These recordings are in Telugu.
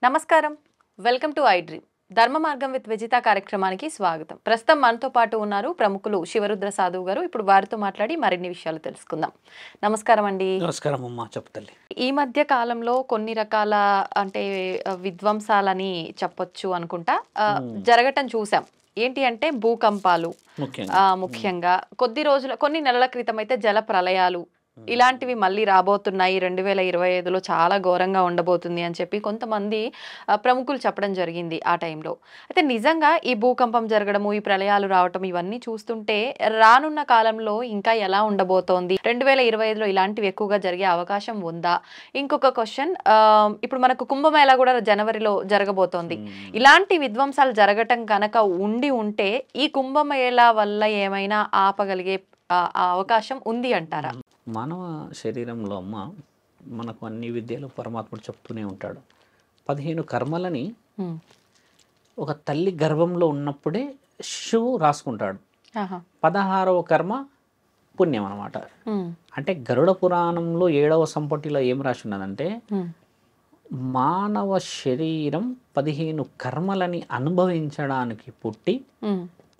నమస్కారం. Welcome to I dream. ధర్మ మార్గం విత్ విజిత కార్యక్రమానికి స్వాగతం. ప్రస్తుతం మనతో పాటు ఉన్నారు ప్రముఖులు శివరుద్ర సాధువు గారు. ఇప్పుడు వారితో మాట్లాడి మరిన్ని విషయాలు తెలుసుకుందాం. నమస్కారం అండి. నమస్కారం అమ్మా, చెప్తల్లి. ఈ మధ్య కాలంలో కొన్ని రకాల విధ్వంసాలని చెప్పొచ్చు అనుకుంటా జరగటం చూసాం. ఏంటి అంటే భూకంపాలు, ముఖ్యంగా కొన్ని నెలల క్రితం అయితే జల ప్రళయాలు ఇలాంటివి మళ్ళీ రాబోతున్నాయి. 2025లో చాలా ఘోరంగా ఉండబోతుంది అని చెప్పి కొంతమంది ప్రముఖులు చెప్పడం జరిగింది ఆ టైంలో. అయితే నిజంగా ఈ భూకంపం జరగడము, ఈ ప్రళయాలు రావటం ఇవన్నీ చూస్తుంటే రానున్న కాలంలో ఇంకా ఎలా ఉండబోతోంది, 2025లో ఇలాంటివి ఎక్కువగా జరిగే అవకాశం ఉందా? ఇంకొక క్వశ్చన్, ఇప్పుడు మనకు కుంభమేళా కూడా జనవరిలో జరగబోతోంది. ఇలాంటి విధ్వంసాలు జరగటం కనుక ఉంటే ఈ కుంభమేళా వల్ల ఏమైనా ఆపగలిగే అవకాశం ఉంది అంటారా? మానవ శరీరంలో అమ్మ మనకు అన్ని విద్యలు పరమాత్ముడు చెప్తూనే ఉంటాడు. 15 కర్మలని ఒక తల్లి గర్భంలో ఉన్నప్పుడే శిశువు రాసుకుంటాడు. 16వ కర్మ పుణ్యం అనమాట. అంటే గరుడ పురాణంలో 7వ సంపుటిలో ఏం రాసి ఉన్నదంటే మానవ శరీరం 15 కర్మలని అనుభవించడానికి పుట్టి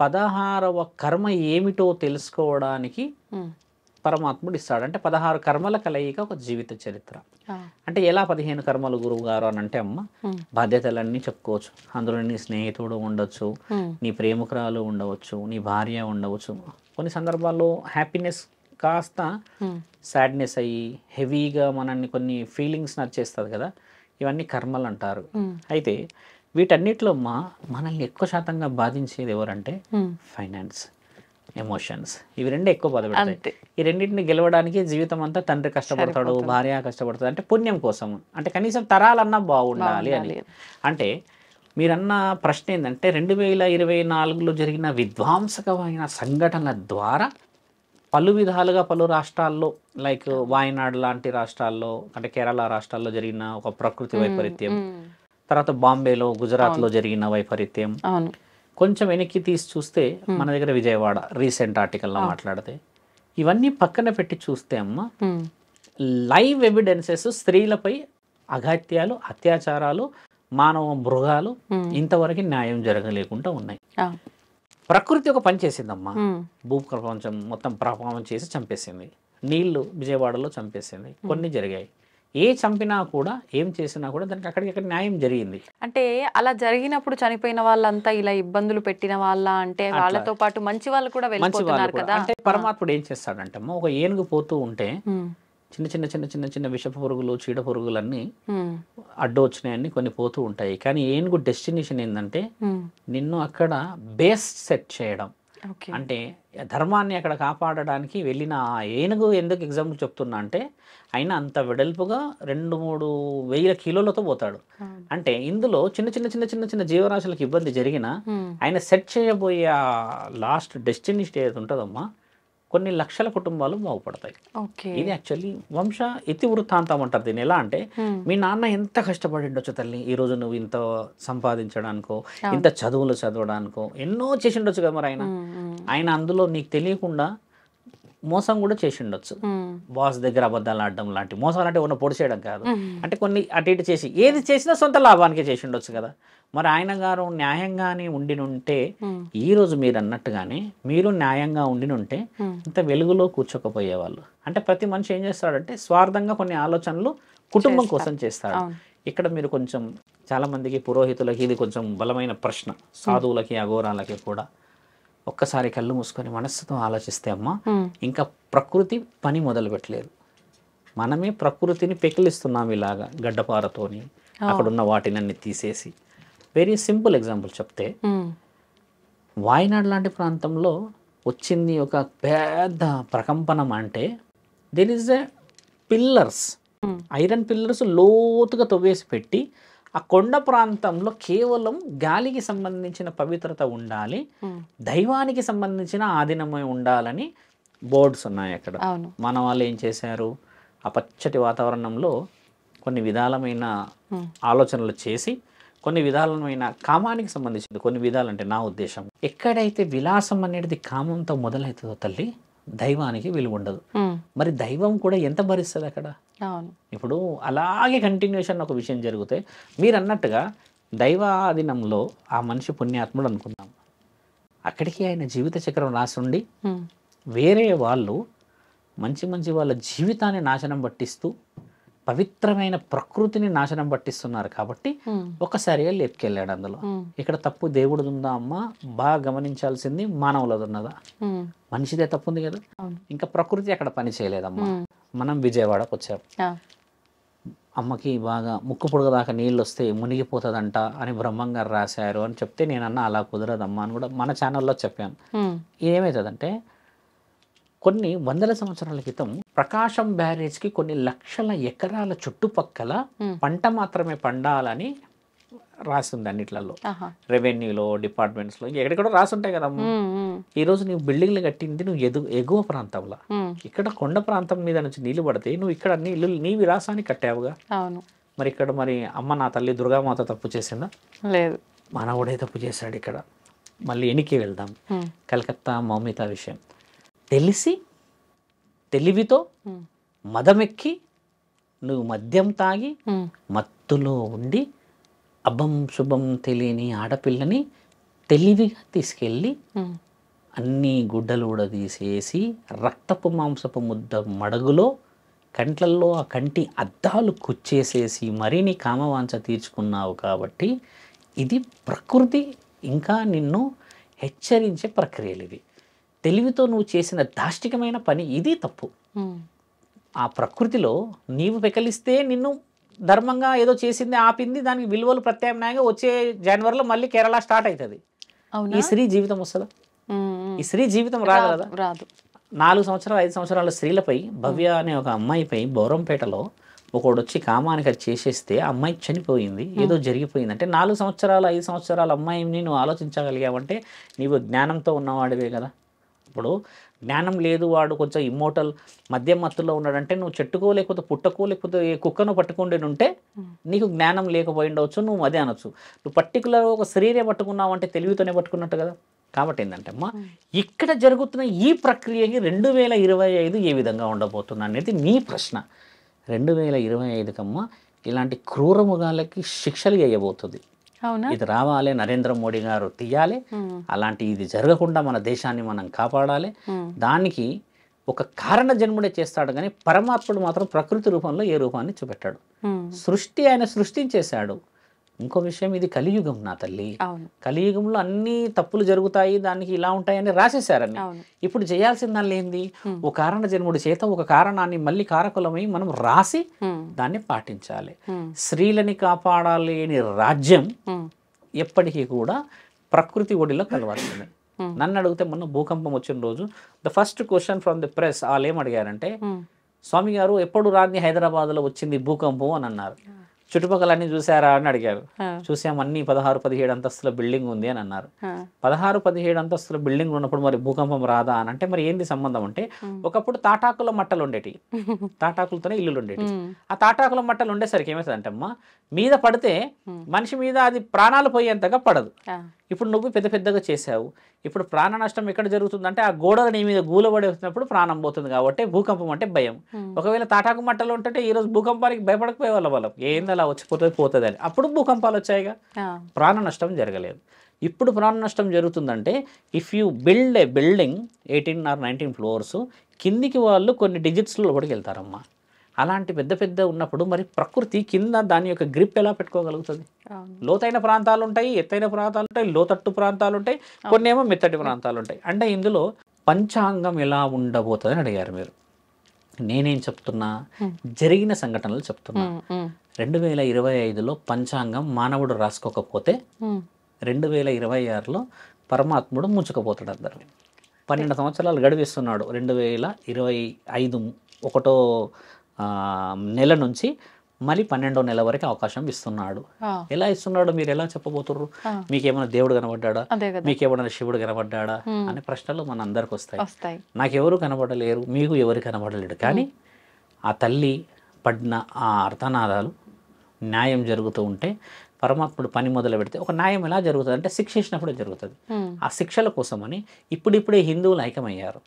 16వ కర్మ ఏమిటో తెలుసుకోవడానికి పరమాత్ముడు ఇస్తాడు. అంటే 16 కర్మల కలయిక ఒక జీవిత చరిత్ర. అంటే ఎలా 15 కర్మలు గురువు గారు అని అంటే అమ్మ, బాధ్యతలన్నీ చెప్పుకోవచ్చు. అందులో నీ స్నేహితుడు ఉండొచ్చు, నీ ప్రేమికురాలు ఉండవచ్చు, నీ భార్య ఉండవచ్చు. కొన్ని సందర్భాల్లో హ్యాపీనెస్ కాస్త సాడ్నెస్ అయ్యి హెవీగా మనల్ని కొన్ని ఫీలింగ్స్ నచ్చేస్తుంది కదా, ఇవన్నీ కర్మలు అంటారు. అయితే వీటన్నిటిలో మనల్ని ఎక్కువ శాతంగా బాధించేది ఎవరంటే ఫైనాన్స్, ఎమోషన్స్. ఇవి రెండే ఎక్కువ బాధపడతాయి. ఈ రెండింటిని గెలవడానికి జీవితం అంతా తండ్రి కష్టపడతాడు, భార్య కష్టపడతాడు. అంటే పుణ్యం కోసం, అంటే కనీసం తరాలన్నా బాగుండాలి అని. అంటే మీరన్న ప్రశ్న ఏంటంటే 2024లో జరిగిన విధ్వంసకమైన సంఘటనల ద్వారా పలు విధాలుగా పలు రాష్ట్రాల్లో, లైక్ వాయనాడ్ లాంటి రాష్ట్రాల్లో, అంటే కేరళ రాష్ట్రాల్లో జరిగిన ఒక ప్రకృతి వైపరీత్యం, తర్వాత బాంబేలో, గుజరాత్లో జరిగిన వైపరీత్యం, కొంచెం వెనక్కి తీసి చూస్తే మన దగ్గర విజయవాడ రీసెంట్ ఆర్టికల్లో మాట్లాడితే, ఇవన్నీ పక్కన పెట్టి చూస్తే అమ్మ లైవ్ ఎవిడెన్సెస్ స్త్రీలపై అఘాత్యాలు, అత్యాచారాలు, మానవ మృగాలు ఇంతవరకు న్యాయం జరగలేకుండా ఉన్నాయి. ప్రకృతి ఒక పని చేసిందమ్మా, భూప్రపంచం మొత్తం ప్రభావం చేసి చంపేసింది. నీళ్లు విజయవాడలో చంపేసింది. కొన్ని జరిగాయి. ఏ చంపినా కూడా, ఏం చేసినా కూడా దానికి అక్కడికక్కడ న్యాయం జరిగింది. అంటే అలా జరిగినప్పుడు చనిపోయిన వాళ్ళంతా ఇలా ఇబ్బందులు పెట్టిన వాళ్ళ, అంటే వాళ్ళతో పాటు మంచి వాళ్ళు కూడా వెళ్ళిపోతున్నారు కదా. అంటే పరమాత్ముడు ఏం చేస్తాడంటే ఒక ఏనుగు పోతూ ఉంటే చిన్న చిన్న చిన్న చిన్న చిన్న విష పురుగులు, చీడ పురుగులన్నీ అడ్డు వచ్చినాయన్ని కొన్ని పోతూ ఉంటాయి. కానీ ఏనుగు డెస్టినేషన్ ఏంటంటే నిన్ను అక్కడ బేస్ సెట్ చేయడం. అంటే ధర్మాన్ని అక్కడ కాపాడడానికి వెళ్ళిన ఆ ఏనుగు ఎందుకు ఎగ్జాంపుల్ చెప్తున్నా అంటే, ఆయన అంత వెడల్పుగా 2-3 వేల కిలోలతో పోతాడు. అంటే ఇందులో చిన్న చిన్న చిన్న చిన్న చిన్న జీవరాశులకు ఇబ్బంది జరిగినా ఆయన సెట్ చేయబోయే ఆ లాస్ట్ డెస్టినేషన్ ఏది ఉంటుందమ్మా, కొన్ని లక్షల కుటుంబాలు బాగుపడతాయి. ఇది యాక్చువల్లీ వంశ ఇతివృత్తాంతం అంటారు దీన్ని. ఎలా అంటే, మీ నాన్న ఎంత కష్టపడి ఉండొచ్చు తల్లి, ఈరోజు నువ్వు ఇంత సంపాదించడానికో, ఇంత చదువులు చదవడానికో ఎన్నో చేసి ఉండొచ్చు కదా. మరి ఆయన అందులో నీకు తెలియకుండా మోసం కూడా చేసి ఉండొచ్చు. బాస్ దగ్గర అబద్ధాలు ఆడడం లాంటి మోసాలు, అంటే ఉన్న పొడి చేయడం కాదు, అంటే కొన్ని అటు ఇటు చేసి ఏది చేసినా సొంత లాభానికే చేసి ఉండొచ్చు కదా. మరి ఆయన గారు న్యాయంగానే ఉండినుంటే, ఈరోజు మీరు అన్నట్టుగానే మీరు న్యాయంగా ఉండినుంటే ఇంత వెలుగులో కూర్చోకపోయేవాళ్ళు. అంటే ప్రతి మనిషి ఏం చేస్తాడంటే స్వార్థంగా కొన్ని ఆలోచనలు కుటుంబం కోసం చేస్తాడు. ఇక్కడ మీరు కొంచెం చాలామందికి, పురోహితులకి ఇది కొంచెం బలమైన ప్రశ్న, సాధువులకి, అఘోరాలకి కూడా. ఒక్కసారి కళ్ళు మూసుకొని మనస్సుతో ఆలోచిస్తే అమ్మ, ఇంకా ప్రకృతి పని మొదలు పెట్టలేదు. మనమే ప్రకృతిని పెకిలిస్తున్నాం ఇలాగా గడ్డపారతోని, అక్కడున్న వాటినన్నీ తీసేసి. వెరీ సింపుల్ ఎగ్జాంపుల్ చెప్తే, వాయనాడ్ లాంటి ప్రాంతంలో వచ్చింది ఒక పెద్ద ప్రకంపనం. అంటే there is a pillars, iron pillars లోతుగా తవ్వేసి పెట్టి, ఆ కొండ ప్రాంతంలో కేవలం గాలికి సంబంధించిన పవిత్రత ఉండాలి, దైవానికి సంబంధించిన ఆధీనమై ఉండాలని బోర్డ్స్ ఉన్నాయి అక్కడ. మన వాళ్ళు ఏం చేశారు, ఆ పచ్చటి వాతావరణంలో కొన్ని విధాలమైన ఆలోచనలు చేసి, కొన్ని విధాలమైన కామానికి సంబంధించింది, కొన్ని విధాలంటే నా ఉద్దేశం, ఎక్కడైతే విలాసం అనేది కామంతో మొదలవుతుందో తల్లి, దైవానికి విలువ ఉండదు. మరి దైవం కూడా ఎంత భరిస్తుంది అక్కడ? ఇప్పుడు అలాగే కంటిన్యూషన్ ఒక విషయం జరిగితే మీరు అన్నట్టుగా దైవాధీనంలో ఆ మనిషి పుణ్యాత్ముడు అనుకున్నాం, అక్కడికి ఆయన జీవిత చక్రం రాసుండి వేరే వాళ్ళు మంచి మంచి వాళ్ళ జీవితాన్ని నాశనం పట్టిస్తూ పవిత్రమైన ప్రకృతిని నాశనం పట్టిస్తున్నారు కాబట్టి ఒక్కసారిగా లేపుకెళ్ళాడు అందులో. ఇక్కడ తప్పు దేవుడిది ఉందా అమ్మ? బాగా గమనించాల్సింది మానవులది ఉన్నదా? మనిషిదే తప్పు ఉంది కదా. ఇంకా ప్రకృతి అక్కడ పని చేయలేదమ్మా. మనం విజయవాడకు వచ్చాం, అమ్మకి బాగా ముక్కు పొడుగు దాకా నీళ్ళు వస్తే మునిగిపోతుందంట అని బ్రహ్మంగారు రాశారు అని చెప్తే నేనన్నా అలా కుదరదమ్మా అని కూడా మన ఛానల్లో చెప్పాను. ఏమవుతుందంటే కొన్ని వందల సంవత్సరాల క్రితం ప్రకాశం బ్యారేజ్కి కొన్ని లక్షల ఎకరాల చుట్టుపక్కల పంట మాత్రమే పండాలని రాసింది అన్నిట్లలో, రెవెన్యూలో, డిపార్ట్మెంట్స్లో, ఎక్కడెక్కడో రాసుంటాయి కదమ్మా. ఈరోజు నువ్వు బిల్డింగ్లు కట్టింది నువ్వు ఎగువ ప్రాంతంలో, ఇక్కడ కొండ ప్రాంతం మీద నుంచి నీళ్లు పడితే నువ్వు ఇక్కడ అన్ని ఇల్లు నీ విలాసాన్ని కట్టావుగా. మరి ఇక్కడ మరి అమ్మ నా తల్లి దుర్గామాత తప్పు చేసిందా? లేదు, మానవుడే తప్పు చేశాడు. ఇక్కడ మళ్ళీ ఎనికి వెళ్దాం, కలకత్తా మౌమిత విషయం తెలివితో మదమెక్కి నువ్వు మద్యం తాగి మత్తులో ఉండి అబ్బం శుభం తెలియని ఆడపిల్లని తెలివిగా తీసుకెళ్ళి అన్ని గుడ్డలు కూడా తీసేసి రక్తపు మాంసపు ముద్ద మడుగులో కంట్లల్లో ఆ కంటి అద్దాలు కుచ్చేసేసి మరీ నీ కామవాంఛ తీర్చుకున్నావు. కాబట్టి ఇది ప్రకృతి ఇంకా నిన్ను హెచ్చరించే ప్రక్రియలు. ఇవి తెలివితో నువ్వు చేసిన దాష్టికమైన పని, ఇది తప్పు. ఆ ప్రకృతిలో నీవు పెకలిస్తే నిన్ను ధర్మంగా ఏదో చేసింది ఆపింది, దానికి విలువలు ప్రత్యామ్నాయంగా వచ్చే జనవరిలో మళ్ళీ కేరళ స్టార్ట్ అవుతుంది. ఈ స్త్రీ జీవితం వస్తుందా? ఈ స్త్రీ జీవితం రాగలదా? రాదు. 4 సంవత్సరాలు 5 సంవత్సరాల స్త్రీలపై భవ్య అనే ఒక అమ్మాయిపై బౌరంపేటలో ఒకడు వచ్చి కామానికి అది చేసేస్తే ఆ అమ్మాయి చనిపోయింది, ఏదో జరిగిపోయింది. అంటే 4 సంవత్సరాలు 5 సంవత్సరాల అమ్మాయిని నువ్వు ఆలోచించగలిగావంటే నీవు జ్ఞానంతో ఉన్నవాడివే కదా. ఇప్పుడు జ్ఞానం లేదు, వాడు కొంచెం ఇమ్మోటల్ మద్యం మత్తులో ఉన్నాడంటే నువ్వు చెట్టుకో లేకపోతే పుట్టకో లేకపోతే కుక్కను పట్టుకుంటే ఉంటే నీకు జ్ఞానం లేకపోయి ఉండవచ్చు, నువ్వు అదే అనొచ్చు. నువ్వు పర్టికులర్ ఒక శరీరే పట్టుకున్నావు అంటే తెలివితోనే పట్టుకున్నట్టు కదా. కాబట్టి ఏంటంటే అమ్మా, ఇక్కడ జరుగుతున్న ఈ ప్రక్రియకి 2025 ఏ విధంగా ఉండబోతుంది అనేది మీ ప్రశ్న. 2025 కమ్మా ఇలాంటి క్రూరముగాలకి శిక్షలు వేయబోతుంది. ఇది రావాలి, నరేంద్ర మోడీ గారు తీయాలి. అలాంటి ఇది జరగకుండా మన దేశాన్ని మనం కాపాడాలి. దానికి ఒక కారణ జన్ముడే చేస్తాడు కానీ పరమాత్ముడు మాత్రం ప్రకృతి రూపంలో ఏ రూపాన్ని చూపెట్టాడు. సృష్టి ఆయన సృష్టించేశాడు. ఇంకో విషయం, ఇది కలియుగం నా తల్లి. కలియుగంలో అన్ని తప్పులు జరుగుతాయి, దానికి ఇలా ఉంటాయని రాసేశారని. ఇప్పుడు చేయాల్సిన దానిలో ఏంది? ఒక కారణ జన్ముడి చేత ఒక కారణాన్ని మళ్ళీ కారకులమై మనం రాసి దాన్ని పాటించాలి. స్త్రీలని కాపాడాలి అని రాజ్యం ఎప్పటికీ కూడా ప్రకృతి ఒడిలో కలవాల్సిందే. నన్ను అడిగితే మొన్న భూకంపం వచ్చిన రోజు the first question from the press వాళ్ళు ఏమడిగారంటే, స్వామి గారు ఎప్పుడు రాని హైదరాబాద్లో వచ్చింది భూకంపం అని అన్నారు. చుట్టుపక్కల అన్ని చూసారా అని అడిగారు. చూసాం, అన్ని 16-17 అంతస్తుల బిల్డింగ్ ఉంది అని అన్నారు. 16-17 అంతస్తుల బిల్డింగ్ ఉన్నప్పుడు మరి భూకంపం రాదా అని అంటే మరి ఏంది సంబంధం అంటే, ఒకప్పుడు తాటాకుల మట్టలు ఉండేటి, తాటాకులతోనే ఇల్లులు ఉండేటి. ఆ తాటాకుల మట్టలు ఉండేసరికి ఏమవుతుందంటే అమ్మా, మీద పడితే మనిషి మీద అది ప్రాణాలు పోయేంతగా పడదు. ఇప్పుడు నువ్వు పెద్ద పెద్దగా చేసావు, ఇప్పుడు ప్రాణ నష్టం ఎక్కడ జరుగుతుందంటే ఆ గోడలు నీ మీద గూలబడి వచ్చినప్పుడు ప్రాణం పోతుంది. కాబట్టి భూకంపం అంటే భయం. ఒకవేళ తాటాకు మట్టలు ఉంటే ఈరోజు భూకంపానికి భయపడకపోయే వాళ్ళం ఏంది అలా వచ్చిపోతుంది అని. అప్పుడు భూకంపాలు వచ్చాయిగా, ప్రాణ నష్టం జరగలేదు. ఇప్పుడు ప్రాణ నష్టం జరుగుతుందంటే if you build a building 18 or 19 floors, కిందికి వాళ్ళు కొన్ని డిజిట్స్లో లోపలికి వెళ్తారమ్మా. అలాంటి పెద్ద పెద్ద ఉన్నప్పుడు మరి ప్రకృతి కింద దాని యొక్క గ్రిప్ ఎలా పెట్టుకోగలుగుతుంది? లోతైన ప్రాంతాలు ఉంటాయి, ఎత్తైన ప్రాంతాలు ఉంటాయి, లోతట్టు ప్రాంతాలు ఉంటాయి, కొన్ని ఏమో మెత్తటి ప్రాంతాలు ఉంటాయి. అంటే ఇందులో పంచాంగం ఎలా ఉండబోతుంది అని అడిగారు మీరు. నేనేం చెప్తున్నా, జరిగిన సంఘటనలు చెప్తున్నా. 2025లో పంచాంగం మానవుడు రాసుకోకపోతే 2026లో పరమాత్ముడు ముంచుకపోతాడు అందరిని. 12 సంవత్సరాలు గడివిస్తున్నాడు. 2025 1వ నెల నుంచి మళ్ళీ 12వ నెల వరకు అవకాశం ఇస్తున్నాడు. ఎలా ఇస్తున్నాడు మీరు ఎలా చెప్పబోతుర్రు? మీకేమైనా దేవుడు కనబడ్డా, మీకేమైనా శివుడు కనబడ్డా అనే ప్రశ్నలు మన అందరికి వస్తాయి. నాకెవరు కనబడలేరు, మీకు ఎవరు కనబడలేడు. కానీ ఆ తల్లి పడిన ఆ అర్థనాదాలు న్యాయం జరుగుతూ ఉంటే పరమాత్ముడు పని మొదలు పెడితే ఒక న్యాయం ఎలా జరుగుతుంది అంటే శిక్ష ఇచ్చినప్పుడే జరుగుతుంది. ఆ శిక్షల కోసమని ఇప్పుడిప్పుడే హిందువులు ఐక్యమయ్యారు,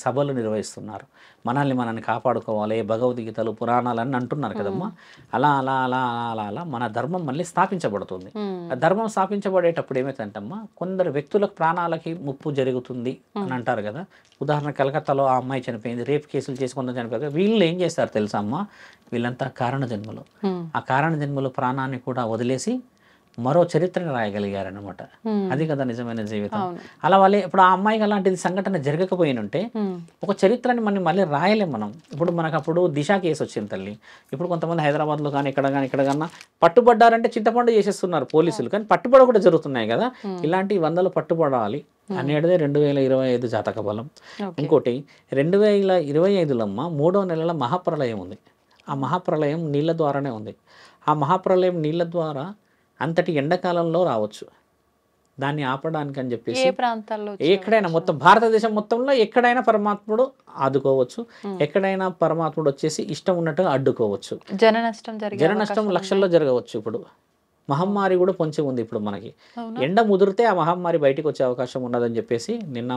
సభలు నిర్వహిస్తున్నారు, మనల్ని కాపాడుకోవాలి, భగవద్గీతలు పురాణాలని అంటున్నారు కదమ్మా. అలా అలా అలా అలా అలా మన ధర్మం మళ్ళీ స్థాపించబడుతుంది. ఆ ధర్మం స్థాపించబడేటప్పుడు ఏమైతుందంటమ్మా, కొందరు వ్యక్తులకు ప్రాణాలకి ముప్పు జరుగుతుంది అని అంటారు కదా. ఉదాహరణ కలకత్తాలో ఆ అమ్మాయి చనిపోయింది, రేప్ కేసులు చేసి కొందరు చనిపోయారు. వీళ్ళు ఏం చేస్తారు తెలుసా అమ్మ, వీళ్ళంతా కారణ జన్మలు. ఆ కారణ జన్మలు ప్రాణాన్ని కూడా వదిలేసి మరో చరిత్రను రాయగలిగారనమాట. అది కదా నిజమైన జీవితం. అలా వాళ్ళే ఇప్పుడు ఆ అమ్మాయికి అలాంటిది సంఘటన జరగకపోయినంటే ఒక చరిత్రని మళ్ళీ రాయలేం మనం. ఇప్పుడు మనకు అప్పుడు దిశ కేసు వచ్చింది తల్లి. ఇప్పుడు కొంతమంది హైదరాబాద్లో కానీ ఇక్కడ కన్నా పట్టుబడ్డారంటే చింతపండు చేసేస్తున్నారు పోలీసులు, కానీ పట్టుబడ కూడా జరుగుతున్నాయి కదా. ఇలాంటి 100 పట్టుబడాలి అనేటిదే 2025 జాతక బలం. ఇంకోటి 2025లో అమ్మ 3వ నెలల మహాప్రళయం ఉంది. ఆ మహాప్రళయం నీళ్ళ ద్వారానే ఉంది. ఆ మహాప్రళయం నీళ్ళ ద్వారా అంతటి ఎండాకాలంలో రావచ్చు. దాన్ని ఆపడానికి అని చెప్పేసి ఎక్కడైనా మొత్తం భారతదేశం మొత్తంలో ఎక్కడైనా పరమాత్ముడు ఆదుకోవచ్చు, ఎక్కడైనా పరమాత్ముడు వచ్చేసి ఇష్టం ఉన్నట్టుగా అడ్డుకోవచ్చు. జన నష్టం లక్షల్లో జరగవచ్చు. ఇప్పుడు మహమ్మారి కూడా పొంచి ఉంది. ఇప్పుడు మనకి ఎండ ముదిరితే ఆ మహమ్మారి బయటికి వచ్చే అవకాశం ఉన్నదని చెప్పేసి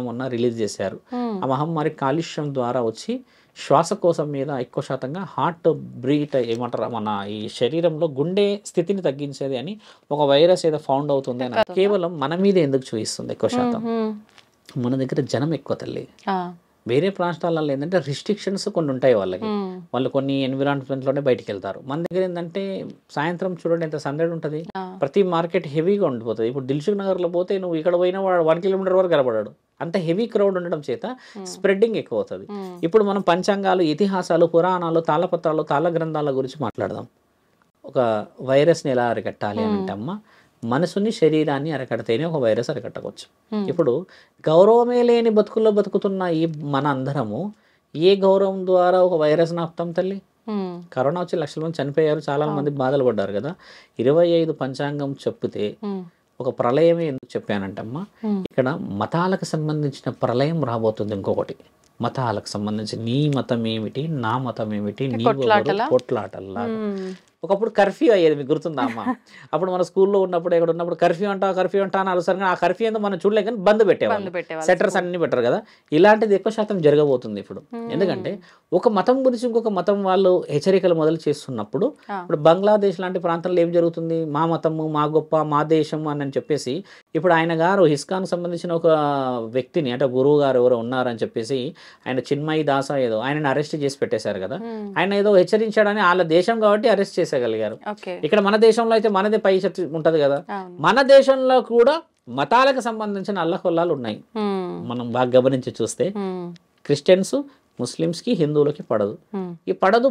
మొన్న రిలీజ్ చేశారు. ఆ మహమ్మారి కాలుష్యం ద్వారా వచ్చి శ్వాసకోశం మీద ఎక్కువ శాతంగా హార్ట్ బ్రీట్ ఏమంటారు మన ఈ శరీరంలో గుండె స్థితిని తగ్గించేది అని ఒక వైరస్ ఏదో ఫౌండ్ అవుతుంది అని కేవలం మన మీద ఎందుకు చూపిస్తుంది ఎక్కువ శాతం. మన దగ్గర జనం ఎక్కువ తల్లి. వేరే ప్రాంతాలలో ఏంటంటే రిస్ట్రిక్షన్స్ కొన్ని ఉంటాయి వాళ్ళకి, వాళ్ళు కొన్ని ఎన్విరాన్మెంట్లోనే బయటికి వెళ్తారు. మన దగ్గర ఏంటంటే సాయంత్రం చూడండి ఎంత సందడి ఉంటుంది, ప్రతి మార్కెట్ హెవీగా ఉండిపోతుంది. ఇప్పుడు దిల్సుఖ్ నగర్లో పోతే నువ్వు ఇక్కడ పోయినా 1 కిలోమీటర్ వరకు కనబడాడు, అంత హెవీ క్రౌడ్ ఉండడం చేత స్ప్రెడ్డింగ్ ఎక్కువ అవుతుంది. ఇప్పుడు మనం పంచాంగాలు, ఇతిహాసాలు, పురాణాలు, తాళపత్రాలు, తాళ గ్రంథాల గురించి మాట్లాడదాం. ఒక వైరస్ని ఎలా అరికట్టాలి అని అంటే అమ్మ, మనసుని శరీరాన్ని అరకడితేనే ఒక వైరస్ అరకట్టవచ్చు. ఇప్పుడు గౌరవమే లేని బతుకుల్లో బతుకుతున్న ఈ మన అందరము ఏ గౌరవం ద్వారా ఒక వైరస్ ఆపుతాం తల్లి? కరోనా వచ్చి లక్షల మంది చనిపోయారు, చాలా మంది బాధలు పడ్డారు కదా. 25 పంచాంగం చెప్తే ఒక ప్రళయమే ఎందుకు చెప్పానంటమ్మా, ఇక్కడ మతాలకు సంబంధించిన ప్రళయం రాబోతుంది. ఇంకొకటి మతాలకు సంబంధించి నీ మతం ఏమిటి, నా మతం ఏమిటి, నీ కొట్లాటల్లా. ఒకప్పుడు కర్ఫ్యూ అయ్యేది, మీకు గుర్తుందా అమ్మ? అప్పుడు మన స్కూల్లో ఉన్నప్పుడు ఎక్కడ ఉన్నప్పుడు కర్ఫ్యూ అంటా అని అలసరిగా ఆ కర్ఫ్యూ ఏందో మనం చూడలేక కానీ బంద్ పెట్టేవాళ్ళు, సెటర్స్ అన్ని పెట్టరు కదా. ఇలాంటిది ఎక్కువ శాతం జరగబోతుంది ఇప్పుడు. ఎందుకంటే ఒక మతం గురించి ఇంకొక మతం వాళ్ళు హెచ్చరికలు మొదలు చేస్తున్నప్పుడు, ఇప్పుడు బంగ్లాదేశ్ లాంటి ప్రాంతాల్లో ఏం జరుగుతుంది, మా మతము మా గొప్ప మా దేశం అని చెప్పేసి ఇప్పుడు ఆయన గారు ఇస్కాన్ సంబంధించిన ఒక వ్యక్తిని అంటే గురువు గారు ఎవరో ఉన్నారని చెప్పేసి ఆయన చిన్మయి దాస ఏదో ఆయనని అరెస్ట్ చేసి పెట్టేశారు కదా. ఆయన ఏదో హెచ్చరించాడని వాళ్ళ దేశం కాబట్టి అరెస్ట్ చేసేయగలిగారు. ఇక్కడ మన దేశంలో అయితే మనదే పై శక్తి ఉంటది కదా. మన దేశంలో కూడా మతాలకు సంబంధించిన అల్లకొల్లాలు ఉన్నాయి. మనం బాగా గమనించి చూస్తే క్రిస్టియన్స్ ముస్లిమ్స్ కి హిందువులకి పడదు. ఈ పడదు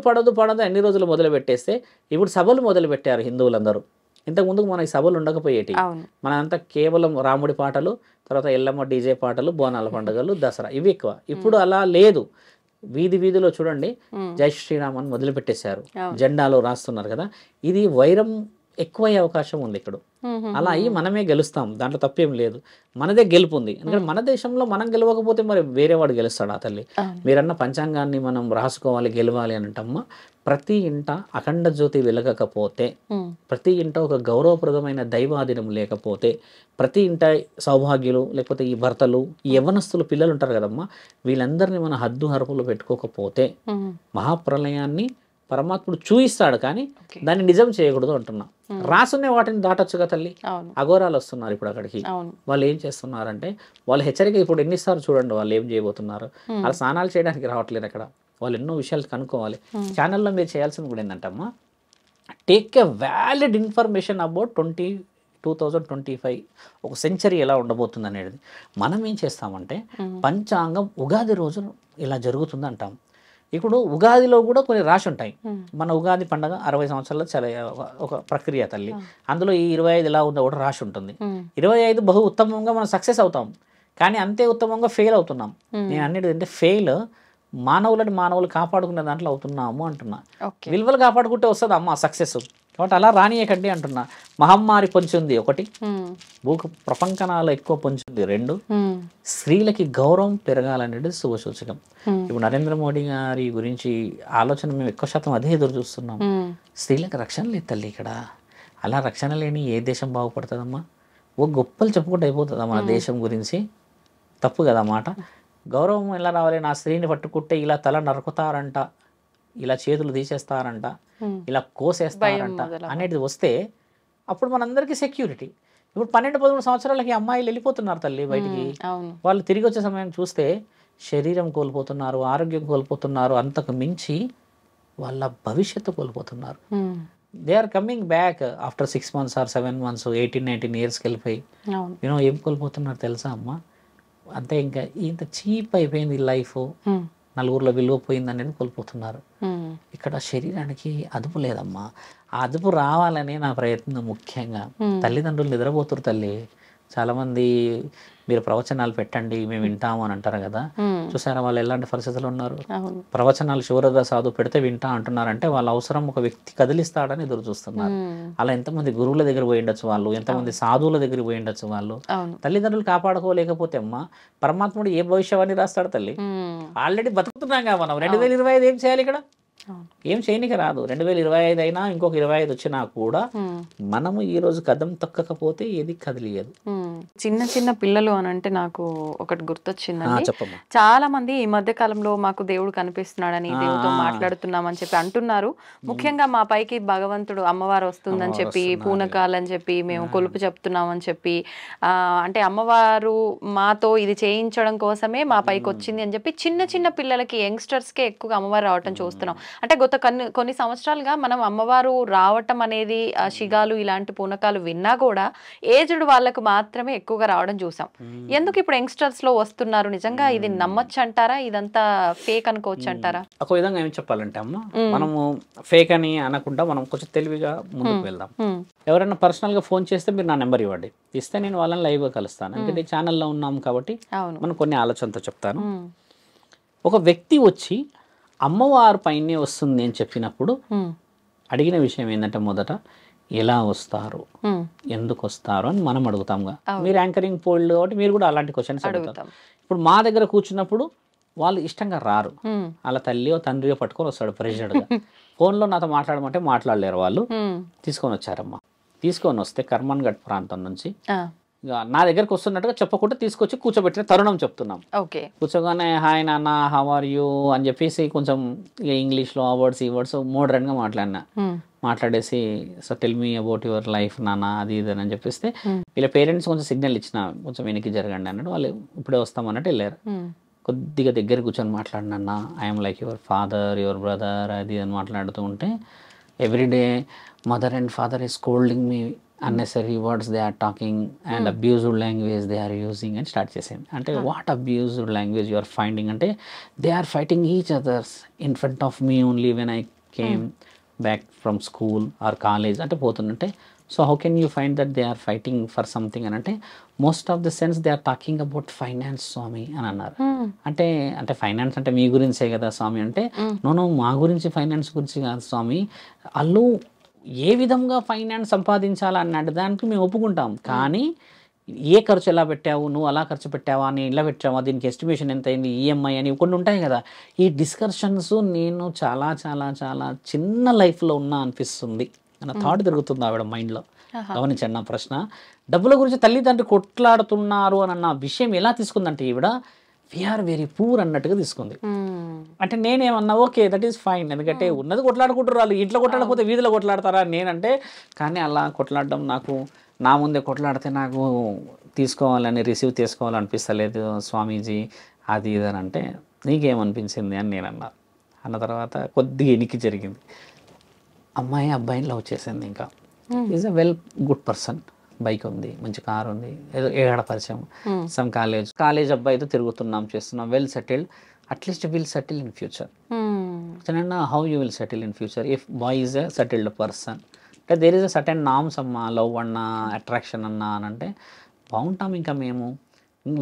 అన్ని రోజులు మొదలు పెట్టేస్తే ఇప్పుడు సభలు మొదలు పెట్టారు హిందువులందరూ. ఇంతకు ముందుకు మన ఈ సభలు ఉండకపోయేటి, మనంతా కేవలం రాముడి పాటలు, తర్వాత ఎల్లమ్మ డీజే పాటలు, బోనాల పండుగలు, దసరా ఇవి ఎక్కువ. ఇప్పుడు అలా లేదు. వీధిలో చూడండి జై శ్రీరామ్ అని మొదలు పెట్టేశారు, జెండాలో రాస్తున్నారు కదా. ఇది వైరం ఎక్కువయ్యే అవకాశం ఉంది ఇక్కడ. అలా అయ్యి మనమే గెలుస్తాం, దాంట్లో తప్పేం లేదు. మనదే గెలుపు ఉంది. ఎందుకంటే మన దేశంలో మనం గెలవకపోతే మరి వేరే వాడు గెలుస్తాడు. ఆ తల్లి మీరన్న పంచాంగాన్ని మనం రాసుకోవాలి, గెలవాలి అని అంటమ్మా. ప్రతి ఇంట అఖండ జ్యోతి వెలగకపోతే, ప్రతి ఇంట ఒక గౌరవప్రదమైన దైవాధీనం లేకపోతే, ప్రతి ఇంట సౌభాగ్యులు లేకపోతే ఈ భర్తలు ఈ యవ్వనస్తులు పిల్లలు ఉంటారు కదమ్మా, వీళ్ళందరినీ మన హద్దు హరుపులు పెట్టుకోకపోతే మహాప్రళయాన్ని పరమాత్ముడు చూయిస్తాడు, కానీ దాన్ని నిజం చేయకూడదు అంటున్నా. రాసునే వాటిని దాటొచ్చుగా తల్లి. అఘోరాలు వస్తున్నారు ఇప్పుడు అక్కడికి. వాళ్ళు ఏం చేస్తున్నారంటే వాళ్ళు హెచ్చరిక ఇప్పుడు ఎన్నిసార్లు చూడండి వాళ్ళు ఏం చేయబోతున్నారు. వాళ్ళ స్నానాలు చేయడానికి రావట్లేదు అక్కడ. వాళ్ళు ఎన్నో విషయాలు కనుక్కోవాలి. ఛానల్లో మీరు చేయాల్సింది కూడా ఏంటంటమ్మా, take a valid information about 2025 ఒక సెంచరీ ఎలా ఉండబోతుంది అనేది. మనం ఏం చేస్తామంటే పంచాంగం ఉగాది రోజు ఇలా జరుగుతుంది అంటాం. ఇప్పుడు ఉగాదిలో కూడా కొన్ని రాశి ఉంటాయి. మన ఉగాది పండుగ 60 సంవత్సరాల్లో చాలా ఒక ప్రక్రియ తల్లి. అందులో ఈ 25 ఎలా ఉందో కూడా రాశి ఉంటుంది. 25 బహు ఉత్తమంగా మనం సక్సెస్ అవుతాం, కానీ అంతే ఉత్తమంగా ఫెయిల్ అవుతున్నాం. నేను అనేది అంటే ఫెయిల్ మానవులు కాపాడుకునే దాంట్లో అవుతున్నాము అంటున్నా. విలువలు కాపాడుకుంటే వస్తుంది అమ్మ సక్సెస్. కాబట్టి అలా రానియకండి అంటున్నా. మహమ్మారి పొంచింది ఒకటి, ప్రపంచనాలు ఎక్కువ పొంచింది 2, స్త్రీలకి గౌరవం పెరగాలనేది శుభసూచకం. ఇప్పుడు నరేంద్ర మోడీ గారి గురించి ఆలోచన మేము ఎక్కువ శాతం అదే ఎదురు చూస్తున్నాం. స్త్రీలకు రక్షణ లేదు తల్లి ఇక్కడ. అలా రక్షణ లేని ఏ దేశం బాగుపడుతుందమ్మా? ఓ గొప్పలు చెప్పుకుంటూ అయిపోతుందా మన దేశం గురించి? తప్పు కదా మాట. గౌరవం ఎలా రావాలి? నా స్త్రీని పట్టుకుంటే ఇలా తల నరుకుతారంట, ఇలా చేతులు తీసేస్తారంట, ఇలా కోసేస్తారంట అనేది వస్తే అప్పుడు మనందరికీ సెక్యూరిటీ. ఇప్పుడు 12-13 సంవత్సరాలకి అమ్మాయిలు వెళ్ళిపోతున్నారు తల్లి బయటికి. వాళ్ళు తిరిగి వచ్చే సమయం చూస్తే శరీరం కోల్పోతున్నారు, ఆరోగ్యం కోల్పోతున్నారు, అంతకు మించి వాళ్ళ భవిష్యత్తు కోల్పోతున్నారు. They are coming back after 6 months or 7 months, 18-19 yearsకి వెళ్ళిపోయి ఏం కోల్పోతున్నారు తెలుసా అమ్మ? అంతే, ఇంకా ఇంత చీప్ అయిపోయింది లైఫ్, నలుగురిలో విలువ పోయింది అనేది కోల్పోతున్నారు. ఇక్కడ శరీరానికి అదుపు లేదమ్మా. ఆ అదుపు రావాలనే నా ప్రయత్నం. ముఖ్యంగా తల్లిదండ్రులు నిద్రపోతురు తల్లి. చాలామంది మీరు ప్రవచనాలు పెట్టండి మేము వింటాము అని అంటారు కదా, చూసారా వాళ్ళు ఎలాంటి పరిస్థితులు ఉన్నారు? ప్రవచనాలు శివరద సాధు పెడితే వింటా అంటున్నారంటే వాళ్ళ అవసరం ఒక వ్యక్తి కదిలిస్తాడని ఎదురు చూస్తున్నారు. అలా ఎంతమంది గురువుల దగ్గర పోయి ఉండొచ్చు వాళ్ళు, ఎంతమంది సాధువుల దగ్గర పోయి ఉండొచ్చు వాళ్ళు. తల్లిదండ్రులు కాపాడుకోలేకపోతే అమ్మా పరమాత్ముడు ఏ భవిష్యవాణి రాస్తాడు తల్లి? ఆల్రెడీ బతుకుతున్నాం కదా మనం. 2025 ఏం చేయాలి ఇక్కడ? ఏం చేయనికి రాదు. 2025 అయినా ఇంకొక 25 వచ్చినా కూడా మనము ఈ రోజు కదం తొక్కకపోతే ఏది కదిలియదు. చిన్న చిన్న పిల్లలు అని అంటే నాకు ఒకటి గుర్తొచ్చిందండి. చాలా మంది ఈ మధ్య కాలంలో మాకు దేవుడు కనిపిస్తున్నాడని, దేవుడితో మాట్లాడుతున్నామని చెప్పి అంటున్నారు. ముఖ్యంగా మా పైకి భగవంతుడు అమ్మవారు వస్తుందని చెప్పి, పూనకాలని చెప్పి, మేము కొలుపు చెప్తున్నామని చెప్పి, అంటే అమ్మవారు మాతో ఇది చేయించడం కోసమే మా పైకి వచ్చింది అని చెప్పి చిన్న చిన్న పిల్లలకి, యంగ్స్టర్స్కే ఎక్కువగా అమ్మవారు రావటం చూస్తున్నాం. అంటే గత కొన్ని సంవత్సరాలుగా మనం అమ్మవారు రావటం అనేది, శిగాలు ఇలాంటి పూనకాలు విన్నా కూడా ఏజ్డ్ వాళ్ళకు మాత్రమే ఎక్కువగా రావడం చూసాం. ఎందుకు ఇప్పుడు యంగ్స్టర్స్ లో వస్తున్నారు? నిజంగా ఇది నమ్మొచ్చు అంటారా? ఇదంతా ఫేక్ అనుకోవచ్చు అంటారా? ఒక విధంగా ఏం చెప్పాలంటే అమ్మ, మనము ఫేక్ అని అనకుండా మనం కొంచెం తెలివిగా ముందుకు వెళ్దాం. ఎవరైనా పర్సనల్ గా ఫోన్ చేస్తే మీరు నా నెంబర్ ఇవ్వండి, ఇస్తే నేను వాళ్ళని లైవ్ గా కలుస్తాను. ఎందుకంటే ఛానల్లో ఉన్నాం కాబట్టి మనం కొన్ని ఆలోచనతో చెప్తాను. ఒక వ్యక్తి వచ్చి అమ్మవారు పైనే వస్తుంది అని చెప్పినప్పుడు అడిగిన విషయం ఏంటంటే, మొదట ఎలా వస్తారు, ఎందుకు వస్తారు అని మనం అడుగుతాంగా. మీరు యాంకరింగ్ పోల్డ్ కాబట్టి మీరు కూడా అలాంటి క్వశ్చన్స్ అడుగుతారు. ఇప్పుడు మా దగ్గర కూర్చున్నప్పుడు వాళ్ళు ఇష్టంగా రారు, వాళ్ళ తల్లియో తండ్రియో పట్టుకొని వస్తాడు ప్రెషర్గా. ఫోన్లో నాతో మాట్లాడమంటే మాట్లాడలేరు వాళ్ళు. తీసుకొని వచ్చారమ్మా. తీసుకొని వస్తే కర్మన్ ఘట్ ప్రాంతం నుంచి నా దగ్గరకు వస్తున్నట్టుగా చెప్పకుండా తీసుకొచ్చి కూర్చోబెట్టిన తరుణం చెప్తున్నాం. కూర్చోగానే హాయ్ నాన్న, హౌ ఆర్ యూ అని చెప్పేసి కొంచెం ఇంగ్లీష్లో ఆ వర్డ్స్ ఈ వర్డ్స్ మోడర్న్గా మాట్లాడినా. మాట్లాడేసి so tell me about your life నాన్న, అది ఇది అని చెప్పేస్తే వీళ్ళ పేరెంట్స్ కొంచెం సిగ్నల్ ఇచ్చిన, కొంచెం వెనక్కి జరగండి అన్నట్టు. వాళ్ళు ఇప్పుడే వస్తామన్నట్టు వెళ్ళారు. కొద్దిగా దగ్గర కూర్చొని మాట్లాడినా, I'm like your father, your brother, అది అని మాట్లాడుతూ ఉంటే everyday mother and father is scolding me, unnecessary words they are talking and abused language they are using and start చేసాను. అంటే what abused language you are finding అంటే they are fighting each others in front of me only when I came back from school or college అంటే పోతుందంటే, so how can you find that they are fighting for something అని అంటే most of the sense they are talking about finance స్వామి అని అన్నారు. అంటే ఫైనాన్స్ అంటే మీ గురించే కదా స్వామి అంటే, నో మా గురించి ఫైనాన్స్ గురించి కాదు స్వామి, వాళ్ళు ఏ విధంగా ఫైనాన్స్ సంపాదించాలన్న దానికి మేము ఒప్పుకుంటాం. కానీ ఏ ఖర్చు ఎలా పెట్టావు, నువ్వు అలా ఖర్చు పెట్టావా, నేను ఇలా పెట్టావా, దీనికి ఎస్టిమేషన్ ఎంత అయింది, ఈఎంఐ అని కొన్ని ఉంటాయి కదా. ఈ డిస్కషన్స్ నేను చాలా చాలా చాలా చిన్న లైఫ్లో ఉన్నా అనిపిస్తుంది అన్న థాట్ తిరుగుతుంది ఆవిడ మైండ్లో. గమనించండి నా ప్రశ్న. డబ్బుల గురించి తల్లిదండ్రులు కొట్లాడుతున్నారు అన్న విషయం ఎలా తీసుకుందంటే ఈవిడ వీఆర్ వెరీ పూర్ అన్నట్టుగా తీసుకుంది. అంటే నేనేమన్నా ఓకే దట్ ఈస్ ఫైన్, ఎందుకంటే ఉన్నది కొట్లాడుకుంటారు వాళ్ళు, ఇంట్లో కొట్లాడకపోతే వీధిలో కొట్లాడతారా నేనంటే. కానీ అలా కొట్లాడడం నాకు, నా ముందే కొట్లాడితే నాకు తీసుకోవాలని, రిసీవ్ చేసుకోవాలనిపిస్తలేదు స్వామీజీ, అది ఇది అని అంటే నీకేమనిపించింది అని నేను అన్న తర్వాత కొద్దిగా ఎనికి జరిగింది. అమ్మాయి అబ్బాయిని లవ్ చేసింది. ఇంకా is a well good person, bike ఉంది, మంచి కార్ ఉంది, ఏదో ఏడ పరిచయం, సమ్ కాలేజ్ అబ్బాయితో తిరుగుతున్నాం, చేస్తున్నాం, well settled. At least will settle in future. How you will settle in future if boy is a settled person? అంటే there is a certain norms అమ్మా, లవ్ అన్నా, అట్రాక్షన్ అన్నా అని అంటే బాగుంటాం. ఇంకా మేము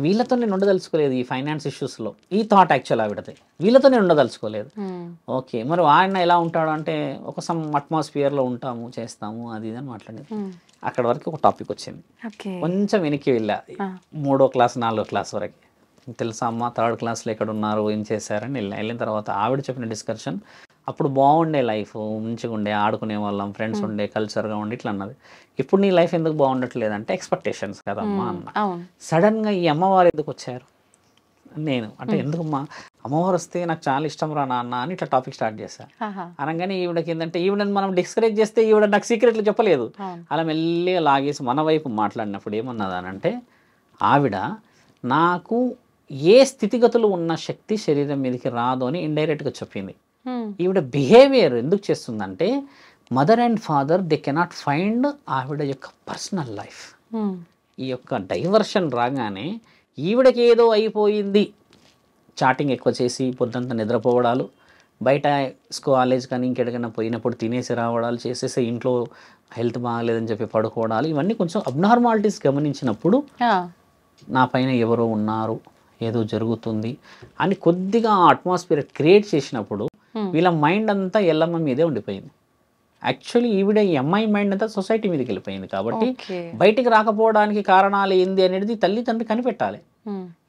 వీళ్ళతో నేను ఉండదలుచుకోలేదు ఈ ఫైనాన్స్ ఇష్యూస్లో. ఈ థాట్ యాక్చువల్ ఆవిడతే, వీళ్ళతో నేను ఉండదలుచుకోలేదు. ఓకే మరి ఆయన ఎలా ఉంటాడు అంటే ఒక సమ్ అట్మాస్ఫియర్లో ఉంటాము, చేస్తాము, అది ఇది అని మాట్లాడేది. అక్కడ వరకు ఒక టాపిక్ వచ్చింది. కొంచెం వెనక్కి వెళ్ళా, 3వ క్లాస్ 4వ క్లాస్ వరకు. తెలుసా అమ్మ 3rd క్లాస్లో ఎక్కడ ఉన్నారు, ఏం చేశారని వెళ్ళిన తర్వాత ఆవిడ చెప్పిన డిస్కషన్, అప్పుడు బాగుండే లైఫ్, మంచిగా ఉండే, ఆడుకునే వాళ్ళం, ఫ్రెండ్స్ ఉండే, కల్చర్గా ఉండే, ఇట్లా అన్నది. ఇప్పుడు నీ లైఫ్ ఎందుకు బాగుండట్లేదు అంటే ఎక్స్పెక్టేషన్స్ కదమ్మా అన్న. సడన్గా ఈ అమ్మవారు ఎందుకు వచ్చారు నేను అంటే ఎందుకమ్మా అమ్మవారు వస్తే నాకు చాలా ఇష్టం రా నాన్న అని ఇట్లా టాపిక్ స్టార్ట్ చేశాను. అనగానే ఈవిడకి ఏంటంటే ఈవిడని మనం డిస్కరేజ్ చేస్తే ఈవిడ నాకు సీక్రెట్లు చెప్పలేదు. అలా మెల్లిగా లాగేసి మన వైపు మాట్లాడినప్పుడు ఏమన్నదానంటే ఆవిడ నాకు ఏ స్థితిగతులు ఉన్న శక్తి శరీరం మీదకి రాదు అని ఇండైరెక్ట్గా చెప్పింది. ఈవిడ బిహేవియర్ ఎందుకు చేస్తుందంటే mother and father they cannot find ఆవిడ యొక్క పర్సనల్ లైఫ్. ఈ యొక్క డైవర్షన్ రాగానే ఈవిడకి ఏదో అయిపోయింది, చాటింగ్ ఎక్కువ చేసి పొద్దుంతా నిద్రపోవడాలు, బయట కాలేజ్ కానీ ఇంకెక్కడికైనా పోయినప్పుడు తినేసి రావడాలు చేసేసి ఇంట్లో హెల్త్ బాగాలేదని చెప్పి పడుకోవడాలు, ఇవన్నీ కొంచెం అబ్నార్మాలిటీస్ గమనించినప్పుడు నా పైన ఎవరో ఉన్నారు, ఏదో జరుగుతుంది అని కొద్దిగా అట్మాస్ఫియర్ క్రియేట్ చేసినప్పుడు వీళ్ళ మైండ్ అంతా ఎల్లమ్మ మీదే ఉండిపోయింది. యాక్చువల్లీ ఈవిడ ఈ అమ్మాయి మైండ్ అంతా సొసైటీ మీదకి వెళ్ళిపోయింది. కాబట్టి బయటికి రాకపోవడానికి కారణాలు ఏంది అనేది తల్లిదండ్రులు కనిపెట్టాలి.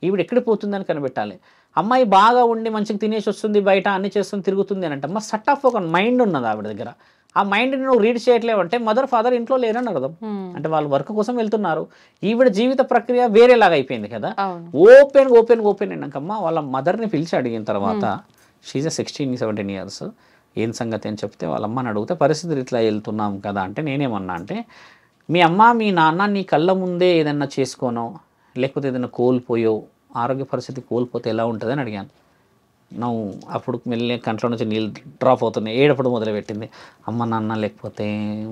ఈవిడ ఎక్కడ పోతుందని కనిపెట్టాలి. అమ్మాయి బాగా ఉండి మంచిగా తినేసి వస్తుంది, బయట అన్ని చేస్తుంది, తిరుగుతుంది అని అంటే అమ్మ సట్ ఆఫ్ ఒక మైండ్ ఉన్నది ఆవిడ దగ్గర. ఆ మైండ్ని నువ్వు రీడ్ చేయట్లేవు అంటే మదర్ ఫాదర్ ఇంట్లో లేరని అర్థం. అంటే వాళ్ళు వర్క్ కోసం వెళ్తున్నారు. ఈవిడ జీవిత ప్రక్రియ వేరేలాగా అయిపోయింది కదా. ఓపెన్ అయినాకమ్మ వాళ్ళ మదర్ని పిలిచి అడిగిన తర్వాత షీజ్ 16-17 years, ఏం సంగతి అని చెప్తే వాళ్ళ అమ్మని అడిగితే పరిస్థితులు ఇట్లా వెళ్తున్నాం కదా అంటే నేనేమన్నా అంటే మీ అమ్మ మీ నాన్న నీ కళ్ళ ముందే ఏదన్నా చేసుకోనో లేకపోతే ఏదైనా కోల్పోయో ఆరోగ్య పరిస్థితి కోల్పోతే ఎలా ఉంటుందని అడిగాను. నువ్వు అప్పుడు మెల్లి కంట్లో నుంచి నీళ్ళు డ్రాప్ అవుతున్నాయి, ఏడప్పుడు మొదలుపెట్టింది. అమ్మ నాన్న లేకపోతే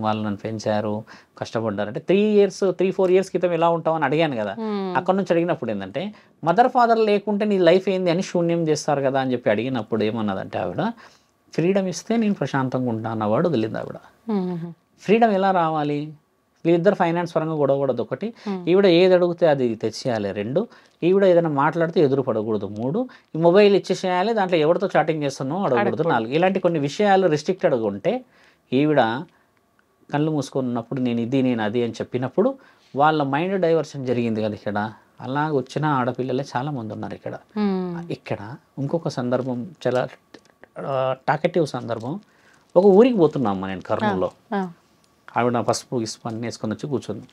వాళ్ళు నన్ను పెంచారు, కష్టపడ్డారు అంటే 3-4 years క్రితం ఎలా ఉంటామని అడిగాను కదా. అక్కడ నుంచి అడిగినప్పుడు ఏంటంటే మదర్ ఫాదర్ లేకుంటే నీ లైఫ్ ఏంది అని శూన్యం చేస్తారు కదా అని చెప్పి అడిగినప్పుడు ఏమన్నదంటే ఆవిడ ఫ్రీడమ్ ఇస్తే నేను ప్రశాంతంగా ఉంటాను అన్నవాడు వదిలింది ఆవిడ. ఫ్రీడమ్ ఎలా రావాలి? వీళ్ళిద్దరు ఫైనాన్స్ పరంగా గొడవకూడదు ఒకటి, ఈవిడ ఏది అడిగితే అది తెచ్చేయాలి 2, ఈవిడ ఏదైనా మాట్లాడితే ఎదురు పడకూడదు 3, ఈ మొబైల్ ఇచ్చేసేయాలి, దాంట్లో ఎవరితో చాటింగ్ చేస్తున్నావు అడగకూడదు 4. ఇలాంటి కొన్ని విషయాలు రిస్ట్రిక్టెడ్గా ఉంటే ఈవిడ కళ్ళు మూసుకున్నప్పుడు నేను అది అని చెప్పినప్పుడు వాళ్ళ మైండ్ డైవర్షన్ జరిగింది కదా. ఇక్కడ అలా వచ్చిన ఆడపిల్లలే చాలామంది ఉన్నారు. ఇక్కడ ఇంకొక సందర్భం చాలా టాకెటివ్ సందర్భం. ఒక ఊరికి పోతున్నామ్మా నేను కర్నూలులో. ఆవిడ పసుపు గిసుపు అన్నీ వేసుకొని వచ్చి కూర్చుంది.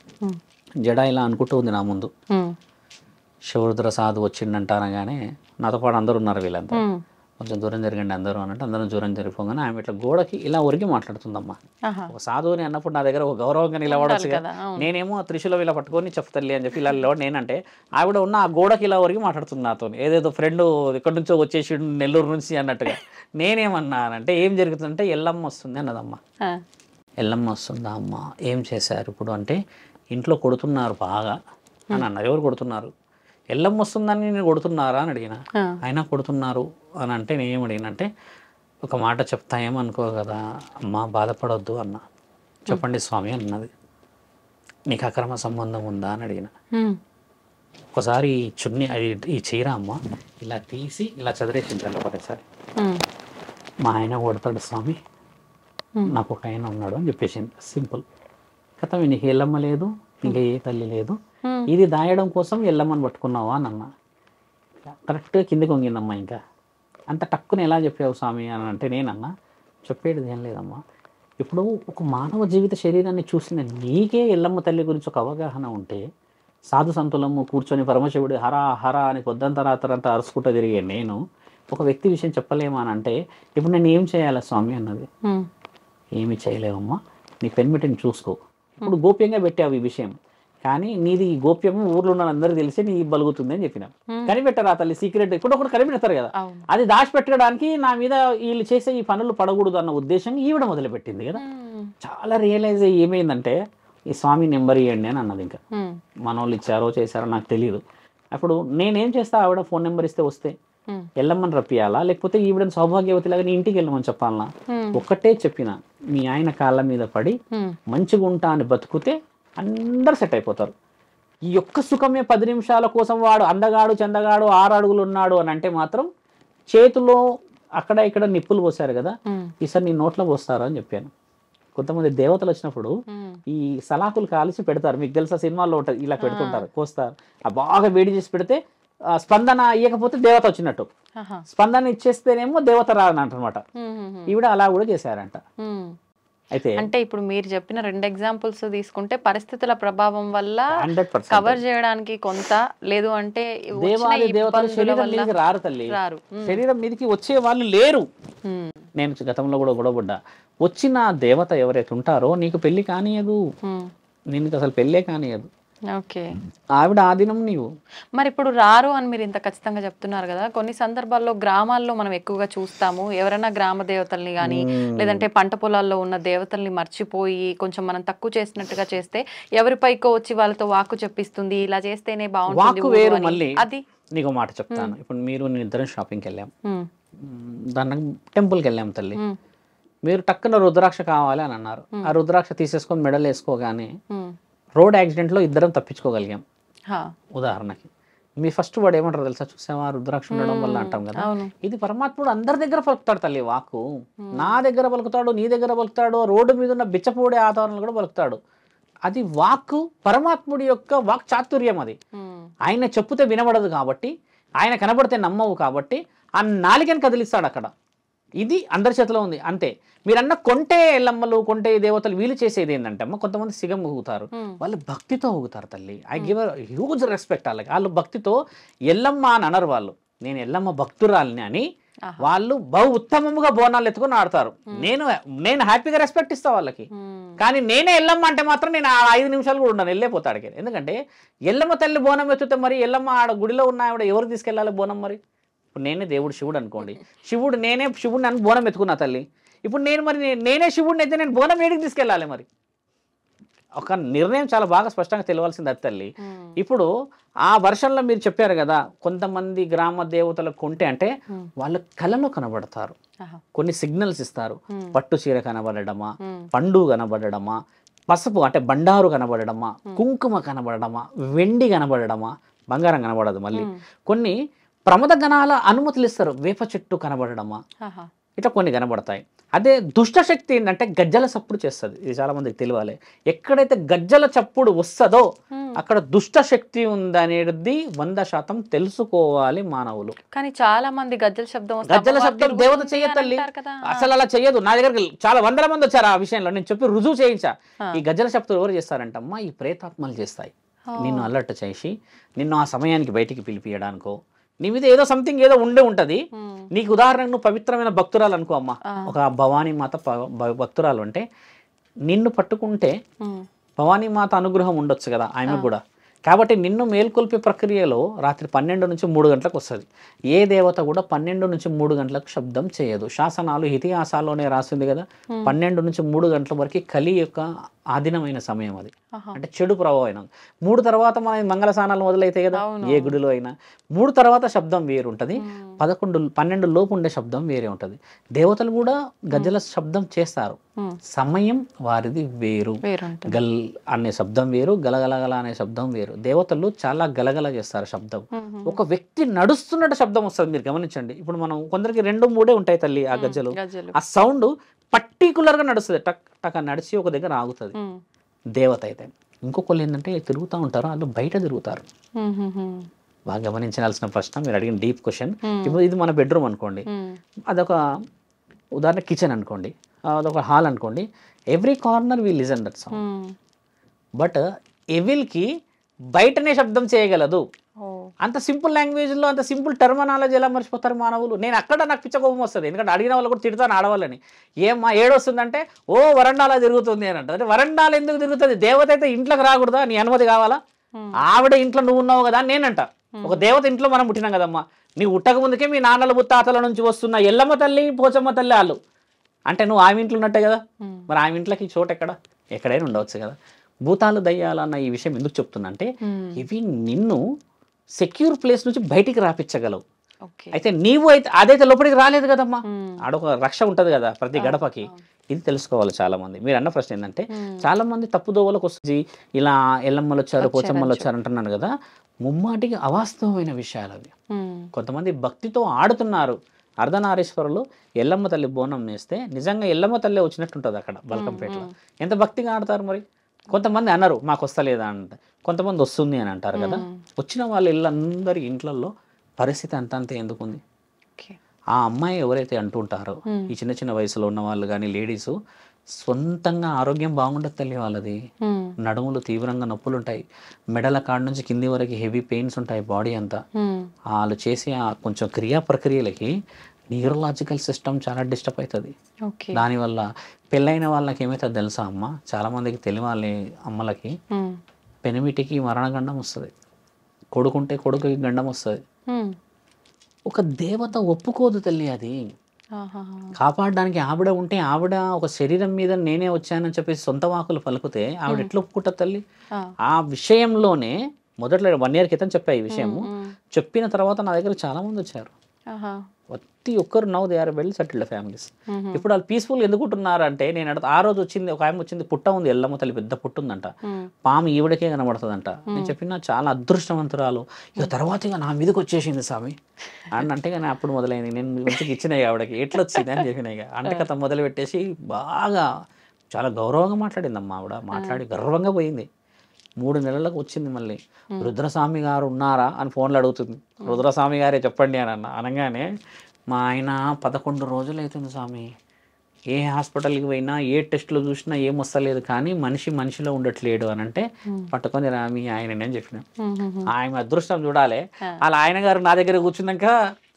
జడ ఇలా అనుకుంటూ ఉంది నా ముందు. శివరుద్ర సాధు వచ్చిండంట అనగానే నాతో పాటు అందరూ ఉన్నారు, వీళ్ళంతా కొంచెం దూరం జరగండి అందరూ అన్నట్టు అందరం దూరం జరిగిపోగానే ఆమె ఇట్లా గోడకి ఇలా ఒరిగి మాట్లాడుతుందమ్మా. ఒక సాధువుని అన్నప్పుడు నా దగ్గర ఒక గౌరవంగా నిలబడచ్చు కదా. నేనేమో త్రిశూలం ఇలా పట్టుకొని చెప్తాలి అని చెప్పి ఇలా నిలబడి నేనంటే ఆవిడ ఉన్న ఆ గోడకి ఇలా ఒరిగి మాట్లాడుతుంది నాతో. ఏదేదో ఫ్రెండ్ ఎక్కడి నుంచో వచ్చేసి నెల్లూరు నుంచి అన్నట్టుగా. నేనేమన్నానంటే ఏం జరుగుతుందంటే ఎల్లమ్మ వస్తుంది అన్నదమ్మా. ఎల్లమ్మ వస్తుందా అమ్మ, ఏం చేశారు ఇప్పుడు అంటే ఇంట్లో కొడుతున్నారు బాగా అని అన్నారు. ఎవరు కొడుతున్నారు? ఎల్లమ్మ వస్తుందని నేను కొడుతున్నారా అని అడిగిన. అయినా కొడుతున్నారు అని అంటే నేనేం అడిగినంటే ఒక మాట చెప్తా ఏమనుకో కదా అమ్మ, బాధపడొద్దు అన్న. చెప్పండి స్వామి అన్నది. నీకు అక్రమ సంబంధం ఉందా అని అడిగిన. ఒకసారి చున్నీ అది ఈ చీర అమ్మ ఇలా తీసి ఇలా చదివేసించాలి ఒకటేసారి. మా ఆయన కొడతాడు స్వామి, నాకు ఒక ఆయన ఉన్నాడు అని చెప్పేసింది. సింపుల్ కథ. నీకు ఎల్లమ్మ లేదు, ఇంకా ఏ తల్లి లేదు, ఇది దాయడం కోసం ఎల్లమ్మని పట్టుకున్నావా అని అన్న. కరెక్ట్గా కిందికి వంగిందమ్మా. ఇంకా అంత టక్కుని ఎలా చెప్పావు స్వామి అని అంటే నేనన్నా చెప్పేది ఏం లేదమ్మా. ఇప్పుడు ఒక మానవ జీవిత శరీరాన్ని చూసిన నీకే ఎల్లమ్మ తల్లి గురించి ఒక అవగాహన ఉంటే సాధు సంతులము కూర్చొని పరమశివుడు హరా హరా అని పొద్దంతా రాత్రంతా అరుచుకుంటూ తిరిగే నేను ఒక వ్యక్తి విషయం చెప్పలేమా అని అంటే ఇప్పుడు నేను ఏం చేయాలా స్వామి అన్నది. ఏమి చేయలేవమ్మా, నీ పెన్మిటిని చూసుకో. ఇప్పుడు గోప్యంగా పెట్టావు ఈ విషయం, కానీ నీది గోప్యము ఊర్లో ఉన్న అందరూ తెలిసి నీ బలుగుతుంది అని చెప్పిన. కనిపెట్టరా తల్లి సీక్రెట్, ఇప్పుడు ఒకటి కనిపెడతారు కదా, అది దాచిపెట్టడానికి నా మీద వీళ్ళు చేసే ఈ పనులు పడకూడదు అన్న ఉద్దేశం ఈవిడ మొదలుపెట్టింది కదా. చాలా రియలైజ్ అయ్యి ఏమైందంటే ఈ స్వామి నెంబర్ ఇవ్వండి అని అన్నది. ఇంకా మన వాళ్ళు ఇచ్చారో చేశారో నాకు తెలియదు. అప్పుడు నేనేం చేస్తా, ఆవిడ ఫోన్ నెంబర్ ఇస్తే వస్తే ఎల్లమ్మని రప్పియాలా లేకపోతే ఈవిడని సౌభాగ్యవతిలాగా నీ ఇంటికి వెళ్ళమని చెప్పాలనా? ఒక్కటే చెప్పిన, మీ ఆయన కాళ్ళ మీద పడి మంచిగా ఉంటా అని బతుకుతే అందరు సెట్ అయిపోతారు. ఈ యొక్క సుఖమే 10 నిమిషాల కోసం వాడు అందగాడు చందగాడు 6 అడుగులు ఉన్నాడు అని అంటే మాత్రం చేతిలో అక్కడ ఇక్కడ నిప్పులు పోసారు కదా, ఈసారి నీ నోట్లో పోస్తారు అని చెప్పాను. కొంతమంది దేవతలు వచ్చినప్పుడు ఈ సలాకులు కాల్చి పెడతారు, మీకు తెలుసా సినిమాల్లో ఉంటుంది, ఇలా పెడుతుంటారు, కోస్తారు. ఆ బాగా వేడి చేసి పెడితే స్పందన ఇవ్వకపోతే దేవత వచ్చినట్టు, స్పందన ఇచ్చేస్తేనేమో దేవత రానమాట. ఈవిడ అలా కూడా చేశారంట. అయితే అంటే ఇప్పుడు మీరు చెప్పిన 2 ఎగ్జాంపుల్స్ తీసుకుంటే పరిస్థితుల ప్రభావం వల్ల కవర్ చేయడానికి కొంత, లేదు అంటే దేవాది దేవతలు శరీరం మీదకి రారు తల్లి, శరీరం మీదకి వచ్చే వాళ్ళు లేరు. నేను గతంలో కూడా గొడవపడ్డా, వచ్చిన దేవత ఎవరైతే ఉంటారో నీకు పెళ్లి కానియదు, నీకు అసలు పెళ్ళే కానియదు. ఓకే, ఆవిడ ఆదినం నీవు. మరి ఇప్పుడు రారు అని మీరు ఇంత ఖచ్చితంగా చెప్తున్నారు కదా, కొన్ని సందర్భాల్లో గ్రామాల్లో మనం ఎక్కువగా చూస్తాము, ఎవరైనా గ్రామ దేవతల్ని కానీ లేదంటే పంట పొలాల్లో ఉన్న దేవతల్ని మర్చిపోయి కొంచెం మనం తక్కువ చేసినట్టుగా చేస్తే ఎవరిపైకో వచ్చి వాళ్ళతో వాక్కు చెప్పిస్తుంది, ఇలా చేస్తేనే బాగుంటుంది మళ్ళీ. అది నీకు మాట చెప్తాను. ఇప్పుడు మీరు నేను ఇద్దరం షాపింగ్కి వెళ్ళాం, దాన్ని టెంపుల్కి వెళ్ళాం తల్లి. మీరు టక్కున రుద్రాక్ష కావాలి అని అన్నారు. ఆ రుద్రాక్ష తీసేసుకొని మెడల్ వేసుకోగానే రోడ్ యాక్సిడెంట్లో ఇద్దరం తప్పించుకోగలిగాం. ఉదాహరణకి మీ ఫస్ట్ వాడు ఏమంటారు తెలుసా, చూసావా రుద్రాక్ష ఉండడం వల్ల అంటాం కదా. ఇది పరమాత్ముడు అందరి దగ్గర పలుకుతాడు తల్లి వాక్కు. నా దగ్గర పలుకుతాడు, నీ దగ్గర పలుకుతాడు, రోడ్డు మీద ఉన్న బిచ్చపోడే ఆధారాలు కూడా పలుకుతాడు. అది వాక్కు పరమాత్ముడి యొక్క వాక్ చాతుర్యం. అది ఆయన చెప్పుతే వినబడదు కాబట్టి, ఆయన కనబడితే నమ్మవు కాబట్టి ఆ నాలికని కదిలిస్తాడు అక్కడ. ఇది అందరి చేతిలో ఉంది అంతే. మీరన్న కొంటే ఎల్లమ్మలు, కొంటే దేవతలు వీళ్ళు చేసేది ఏంటంటే అమ్మ, కొంతమంది సిగం ఊగుతారు, వాళ్ళు భక్తితో ఊగుతారు తల్లి. ఐ గివ్ హ్యూజ్ రెస్పెక్ట్ వాళ్ళకి. వాళ్ళు భక్తితో ఎల్లమ్మ అని అనరు, వాళ్ళు నేను ఎల్లమ్మ భక్తురాలని అని వాళ్ళు బహు ఉత్తమముగా బోనాలు ఎత్తుకొని ఆడతారు. నేను హ్యాపీగా రెస్పెక్ట్ ఇస్తా వాళ్ళకి. కానీ నేనే ఎల్లమ్మ అంటే మాత్రం నేను 5 నిమిషాలు కూడా ఉండను, వెళ్ళిపోతాడికి. ఎందుకంటే ఎల్లమ్మ తల్లి బోనం ఎత్తుతే మరి ఎల్లమ్మ ఆడ గుడిలో ఉన్న ఆవిడ ఎవరు తీసుకెళ్ళాలి బోనం? మరి ఇప్పుడు నేనే దేవుడు శివుడు అనుకోండి, నేనే శివుడిని అని బోనం ఎత్తుకున్నా తల్లి. ఇప్పుడు నేనే శివుడిని అయితే నేను బోనం ఏడికి తీసుకెళ్ళాలి? మరి ఒక నిర్ణయం చాలా బాగా స్పష్టంగా తెలియాల్సింది అది తల్లి. ఇప్పుడు ఆ వర్షంలో మీరు చెప్పారు కదా, కొంతమంది గ్రామ దేవతలకు కొంటే అంటే వాళ్ళు కళలో కనబడతారు, కొన్ని సిగ్నల్స్ ఇస్తారు. పట్టు చీర కనబడడమా, పండు కనబడడమా, పసుపు అంటే బండారు కనబడడమా, కుంకుమ కనబడడమా, వెండి కనబడడమా, బంగారం కనబడదు. మళ్ళీ కొన్ని ప్రమద గణాల అనుమతులు ఇస్తారు, వేప చెట్టు కనబడడమా, ఇట్లా కొన్ని కనబడతాయి. అదే దుష్ట శక్తి ఏంటంటే గజ్జల చప్పుడు చేస్తుంది. ఇది చాలా మందికి తెలియాలి. ఎక్కడైతే గజ్జల చప్పుడు వస్తుందో అక్కడ దుష్ట శక్తి ఉందనేది 100% తెలుసుకోవాలి మానవులు. కానీ చాలా మంది గజ్జల శబ్దం దేవత చెయ్యతల్లి, అసలు అలా చెయ్యదు. నా దగ్గరికి చాలా వందల మంది వచ్చారు ఆ విషయంలో, నేను చెప్పి రుజువు చేయించా. ఈ గజ్జల శబ్దం ఎవరు చేస్తారంటమ్మా, ఈ ప్రేతాత్మలు చేస్తాయి. నిన్ను అలర్ట్ చేసి నిన్ను ఆ సమయానికి బయటికి పిలిపియడానికో, నీ మీద ఏదో సంథింగ్ ఏదో ఉంటది. నీకు ఉదాహరణకు నువ్వు పవిత్రమైన భక్తురాలు అనుకో అమ్మ, ఒక భవానీ మాత భక్తురాలు అంటే నిన్ను పట్టుకుంటే భవానీ మాత అనుగ్రహం ఉండొచ్చు కదా ఆమె కూడా. కాబట్టి నిన్ను మేల్కొల్పే ప్రక్రియలో రాత్రి 12 నుంచి 3 గంటలకు వస్తుంది. ఏ దేవత కూడా 12 నుంచి 3 గంటలకు శబ్దం చేయదు. శాసనాలు ఇతిహాసాల్లోనే రాసింది కదా, 12 నుంచి 3 గంటల వరకు కలి యొక్క ఆధీనమైన సమయం అది. అంటే చెడు ప్రభావం. 3 తర్వాత మన మంగళ స్నానాలు మొదలైతాయి కదా ఏ గుడిలో అయినా. 3 తర్వాత శబ్దం వేరుంటుంది, 12 లోపు ఉండే శబ్దం వేరే ఉంటుంది. దేవతలు కూడా గజ్జల శబ్దం చేస్తారు, సమయం వారిది వేరు. గల్ అనే శబ్దం వేరు, గలగలగల అనే శబ్దం వేరు. దేవతలు చాలా గలగల చేస్తారు శబ్దం. ఒక వ్యక్తి నడుస్తున్నట్టు శబ్దం వస్తుంది, మీరు గమనించండి. ఇప్పుడు మనం కొందరికి 2-3 ఉంటాయి తల్లి ఆ గజ్జలు. ఆ సౌండ్ పర్టికులర్ గా నడుస్తుంది, టక్ టక్ నడిచి ఒక దగ్గర ఆగుతుంది. దేవత అయితే ఇంకొకళ్ళు ఏంటంటే తిరుగుతూ ఉంటారు, వాళ్ళు బయట తిరుగుతారు. బాగా గమనించాల్సిన ప్రశ్న మీరు అడిగిన డీప్ క్వశ్చన్. ఇప్పుడు ఇది మన బెడ్రూమ్ అనుకోండి, అదొక ఉదాహరణ కిచెన్ అనుకోండి, అదొక హాల్ అనుకోండి. Every corner we listen that sound. But ఎవిల్కి బయటనే శబ్దం చేయగలదు. అంత సింపుల్ లాంగ్వేజ్లో అంత సింపుల్ టర్మినాలజీ ఎలా మర్చిపోతారు మానవులు? నేను అక్కడ నాకు పిచ్చ కోపం వస్తుంది, ఎందుకంటే అడిగిన వాళ్ళు కూడా తిడతాను ఆడవాళ్ళని. ఏమ్మా ఏడొస్తుందంటే ఓ వరండాలా తిరుగుతుంది అని అంటారు. వరండాలు ఎందుకు తిరుగుతుంది? దేవత అయితే ఇంట్లోకి రాకూడదా? నీ అనుమతి కావాలా? ఆవిడ ఇంట్లో నువ్వు ఉన్నావు కదా నేనంట. ఒక దేవత ఇంట్లో మనం పుట్టినాం కదమ్మా. నీవు ఉట్టక ముందుకే మీ నాన్నల ముత్తాతల నుంచి వస్తున్న ఎల్లమ్మ తల్లి పోచమ్మ తల్లి వాళ్ళు అంటే నువ్వు ఆమె ఇంట్లో ఉన్నట్టే కదా. మరి ఆమె ఇంట్లోకి చోటు ఎక్కడైనా ఉండవచ్చు కదా. భూతాలు దయ్యాలన్న ఈ విషయం ఎందుకు చెప్తున్నా అంటే ఇవి నిన్ను సెక్యూర్ ప్లేస్ నుంచి బయటికి రాపించగలవు. అయితే నీవు అయితే అదైతే లోపలికి రాలేదు కదమ్మా, ఆడొక రక్ష ఉంటది కదా ప్రతి గడపకి. ఇది తెలుసుకోవాలి చాలా మంది. మీరు అన్న ప్రశ్న ఏంటంటే చాలా మంది తప్పుదోవలకు వస్తుంది, ఇలా ఎల్లమ్మలు వచ్చారు పోచమ్మలు వచ్చారు అంటున్నాను కదా. ముమ్మాటికి అవాస్తవమైన విషయాలు అవి. కొంతమంది భక్తితో ఆడుతున్నారు. అర్ధనారీశ్వరులు ఎల్లమ్మ తల్లి బోనం నేస్తే నిజంగా ఎల్లమ్మ తల్లి వచ్చినట్టుంటది అక్కడ బల్కంపేటలో. ఎంత భక్తిగా ఆడతారు మరి. కొంతమంది అన్నారు మాకు వస్తలేదా అంటే, కొంతమంది వస్తుంది అని అంటారు కదా. వచ్చిన వాళ్ళ ఇళ్ళందరి ఇంట్లలో పరిస్థితి అంతంతే ఎందుకుంది. ఆ అమ్మాయి ఎవరైతే అంటుంటారో ఈ చిన్న చిన్న వయసులో ఉన్న వాళ్ళు కానీ లేడీస్ సొంతంగా ఆరోగ్యం బాగుండదు తల్లి వాళ్ళది. నడుములు తీవ్రంగా నొప్పులు ఉంటాయి, మెడల కాడ నుంచి కింది వరకు హెవీ పెయిన్స్ ఉంటాయి బాడీ అంతా. వాళ్ళు చేసే ఆ కొంచెం క్రియా ప్రక్రియలకి న్యూరలాజికల్ సిస్టమ్ చాలా డిస్టర్బ్ అవుతుంది. దానివల్ల పెళ్ళైన వాళ్ళకి ఏమవుతుంది తెలుసా అమ్మ, చాలామందికి తెలియాలి అమ్మలకి, పెనిమిటికి మరణగండం వస్తుంది, కొడుకుంటే కొడుకుకి గండం వస్తుంది. ఒక దేవత ఒప్పుకోదు తల్లి అది కాపాడడానికి. ఆవిడ ఉంటే ఆవిడ ఒక శరీరం మీద నేనే వచ్చానని చెప్పేసి సొంత వాకులు పలుకుతే ఆవిడ ఎట్లా ఒప్పుకుంటా తల్లి. ఆ విషయంలోనే మొదట్లో 1 year క్రితం చెప్పా ఈ విషయము. చెప్పిన తర్వాత నా దగ్గర చాలా మంది వచ్చారు. ప్రతి ఒక్కరు now they are well settled families. ఇప్పుడు వాళ్ళు పీస్ఫుల్ ఎందుకు ఉంటున్నారు అంటే, నేను ఆ రోజు వచ్చింది ఒక ఆమె వచ్చింది, పుట్ట ఉంది, ఎల్లమ్మ తల్లి పెద్ద పుట్టు ఉందంట, పాము ఈవిడకే కనబడుతుందంట. నేను చెప్పిన చాలా అదృష్టవంతురాలు, ఇక తర్వాత ఇక నా మీదకి వచ్చేసింది స్వామి అని అంటే కానీ అప్పుడు మొదలైంది. నేను మంచిగా ఇచ్చినాయి ఆవిడకి, ఎట్లా వచ్చింది అని చెప్పినా. ఇక అంటే కథ మొదలు పెట్టేసి బాగా చాలా గౌరవంగా మాట్లాడిందమ్మా ఆవిడ. మాట్లాడి గర్వంగా పోయింది. 3 నెలలకు వచ్చింది మళ్ళీ. రుద్రస్వామి గారు ఉన్నారా అని ఫోన్లో అడుగుతుంది. రుద్రస్వామి గారే చెప్పండి అని అనగానే, మా ఆయన 11 రోజులు అవుతుంది స్వామి, ఏ హాస్పిటల్కి పోయినా ఏ టెస్టులు చూసినా ఏం వస్తలేదు, కానీ మనిషిలో ఉండట్లేడు అని అంటే, పట్టుకొని రా మీ ఆయనని అని చెప్పిన. ఆయన అదృష్టం చూడాలి. అలా ఆయన గారు నా దగ్గర కూర్చున్నాక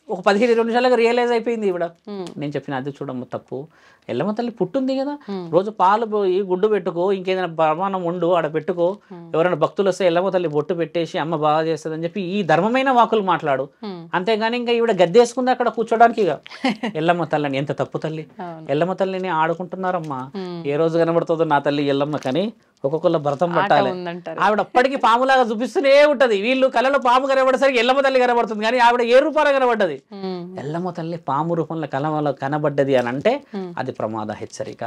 ఒక 15-20 నిమిషాలుగా రియలైజ్ అయిపోయింది ఈవిడ. నేను చెప్పిన అది చూడమ్మ తప్పు, ఎల్లమ్మ తల్లి పుట్టుంది కదా, రోజు పాలు పోయి గుడ్డు పెట్టుకో, ఇంకేదైనా ప్రమాణం ఉండు ఆడ పెట్టుకో, ఎవరైనా భక్తులు వస్తే ఎల్లమ్మ తల్లి బొట్టు పెట్టేసి అమ్మ బాగా చేస్తుంది అని చెప్పి ఈ ధర్మమైన వాకులు మాట్లాడు. అంతేగాని ఇంకా ఈవిడ గద్దేసుకుంది అక్కడ కూర్చోడానికి. ఇక ఎల్లమ్మ తల్లిని ఎంత తప్పు తల్లి, ఎల్లమ్మ తల్లిని ఆడుకుంటున్నారమ్మా. ఏ రోజు కనబడుతుందో నా తల్లి ఎల్లమ్మ కానీ ఒక్కొక్కళ్ళ భరతం పట్టాలి. ఆవిడ అప్పటికి పాములాగా చూపిస్తూనే ఉంటది. వీళ్ళు కళలో పాము కనబడేసరికి ఎల్లమ్మ తల్లి కనబడుతుంది, కానీ ఆవిడ ఏ రూపాల కనబడ్డది. ఎల్లమ్మ తల్లి పాము రూపంలో కనబడ్డది అని అంటే అది ప్రమాద హెచ్చరిక.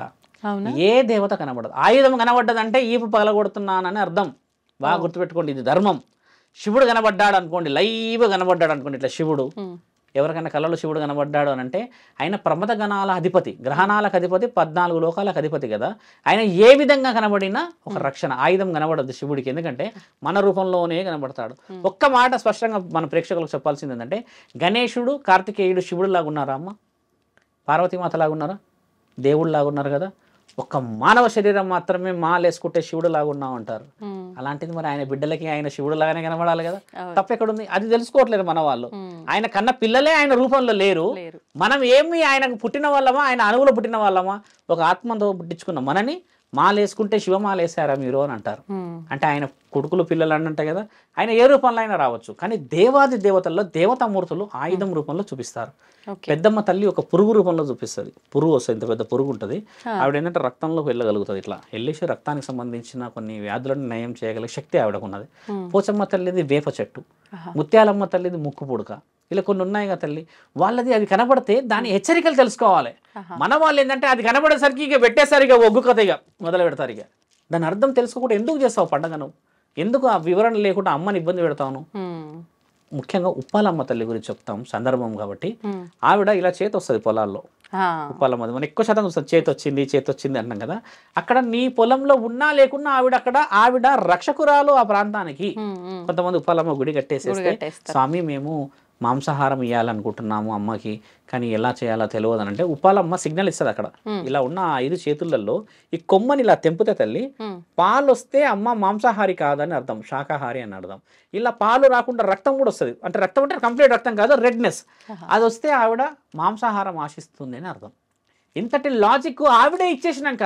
ఏ దేవత కనబడదు. ఆయుధం కనబడ్డదంటే ఈపు పగలగొడుతున్నానని అర్థం. బాగా గుర్తుపెట్టుకోండి, ఇది ధర్మం. శివుడు కనబడ్డాడు అనుకోండి, లైవ్ కనబడ్డాడు అనుకోండి, ఇట్లా శివుడు ఎవరికైనా కళలో శివుడు కనబడ్డాడు అని అంటే ఆయన ప్రమద గణాల అధిపతి, గ్రహణాలకు అధిపతి, 14 లోకాలకు అధిపతి కదా. ఆయన ఏ విధంగా కనబడినా ఒక రక్షణ. ఆయుధం కనబడదు శివుడికి, ఎందుకంటే మన రూపంలోనే కనబడతాడు. ఒక్క మాట స్పష్టంగా మన ప్రేక్షకులకు చెప్పాల్సింది ఏంటంటే, గణేశుడు కార్తికేయుడు శివుడు లాగా ఉన్నారా అమ్మ? పార్వతీమాత లాగా ఉన్నారా? దేవుడు లాగా ఉన్నారు కదా. ఒక మానవ శరీరం మాత్రమే మాలేసుకుంటే శివుడు లాగా ఉన్నాం అంటారు. అలాంటిది మరి ఆయన బిడ్డలకి ఆయన శివుడు లాగానే కనబడాలి కదా. తప్పెక్కడుంది? అది తెలుసుకోవట్లేదు మన వాళ్ళు. ఆయన కన్న పిల్లలే ఆయన రూపంలో లేరు. మనం ఏమి ఆయనకు పుట్టిన వాళ్ళమా, ఆయన అణువులో పుట్టిన వాళ్ళమా? ఒక ఆత్మతో పుట్టించుకున్నాం. మనని మాలేసుకుంటే శివమాలేసారా మీరు అని అంటారు. అంటే ఆయన కొడుకులు పిల్లలు అన్నంట కదా. ఆయన ఏ రూపంలో అయినా రావచ్చు, కానీ దేవాది దేవతల్లో దేవతామూర్తులు ఆయుధం రూపంలో చూపిస్తారు. పెద్దమ్మ తల్లి ఒక పురుగు రూపంలో చూపిస్తుంది. పురుగు వస్తుంది, ఇంత పెద్ద పురుగు ఉంటుంది. ఆవిడ ఏంటంటే రక్తంలోకి వెళ్ళగలుగుతుంది. ఇట్లా వెళ్ళేసి రక్తానికి సంబంధించిన కొన్ని వ్యాధులను నయం చేయగలిగే శక్తి ఆవిడకు ఉన్నది. పోచమ్మ తల్లిది వేప చెట్టు, ముత్యాలమ్మ తల్లిది ముక్కు పుడక, ఇలా కొన్ని ఉన్నాయి కదా తల్లి. వాళ్ళది అది కనబడితే దాని హెచ్చరికలు తెలుసుకోవాలి. మన వాళ్ళు ఏంటంటే అది కనబడేసరికి ఇక పెట్టేసరిగా ఒగ్గు కథ ఇక మొదలు పెడతారు. ఇక దాని అర్థం తెలుసుకోకుండా ఎందుకు చేస్తావు పండగను? ఎందుకు ఆ వివరణ లేకుండా అమ్మని ఇబ్బంది పెడతాను? ముఖ్యంగా ఉప్పాలమ్మ తల్లి గురించి చెప్తాం సందర్భం కాబట్టి. ఆవిడ ఇలా చేతి వస్తుంది పొలాల్లో. ఉప్పాలమ్మ మనం ఎక్కువ శాతం చూస్తాం, చేతి వచ్చింది అంటాం కదా. అక్కడ నీ పొలంలో ఉన్నా లేకున్నా ఆవిడ రక్షకురాలు ఆ ప్రాంతానికి. కొంతమంది ఉప్పాలమ్మ గుడి కట్టేసేస్తే, స్వామి మేము మాంసాహారం ఇవ్వాలనుకుంటున్నాము అమ్మకి, కానీ ఎలా చేయాలో తెలియదు అని అంటే ఉప్పాలమ్మ సిగ్నల్ ఇస్తుంది. అక్కడ ఇలా ఉన్న 5 చేతులలో ఈ కొమ్మని ఇలా తెంపితే తల్లి పాలు వస్తే అమ్మ మాంసాహారి కాదని అర్థం, శాకాహారి అని అర్థం. ఇలా పాలు రాకుండా రక్తం కూడా వస్తుంది. అంటే రక్తం అంటే కంప్లీట్ రక్తం కాదు, రెడ్నెస్. అది వస్తే ఆవిడ మాంసాహారం ఆశిస్తుంది అని అర్థం. ఇంతటి లాజిక్ ఆవిడే ఇచ్చేసినాక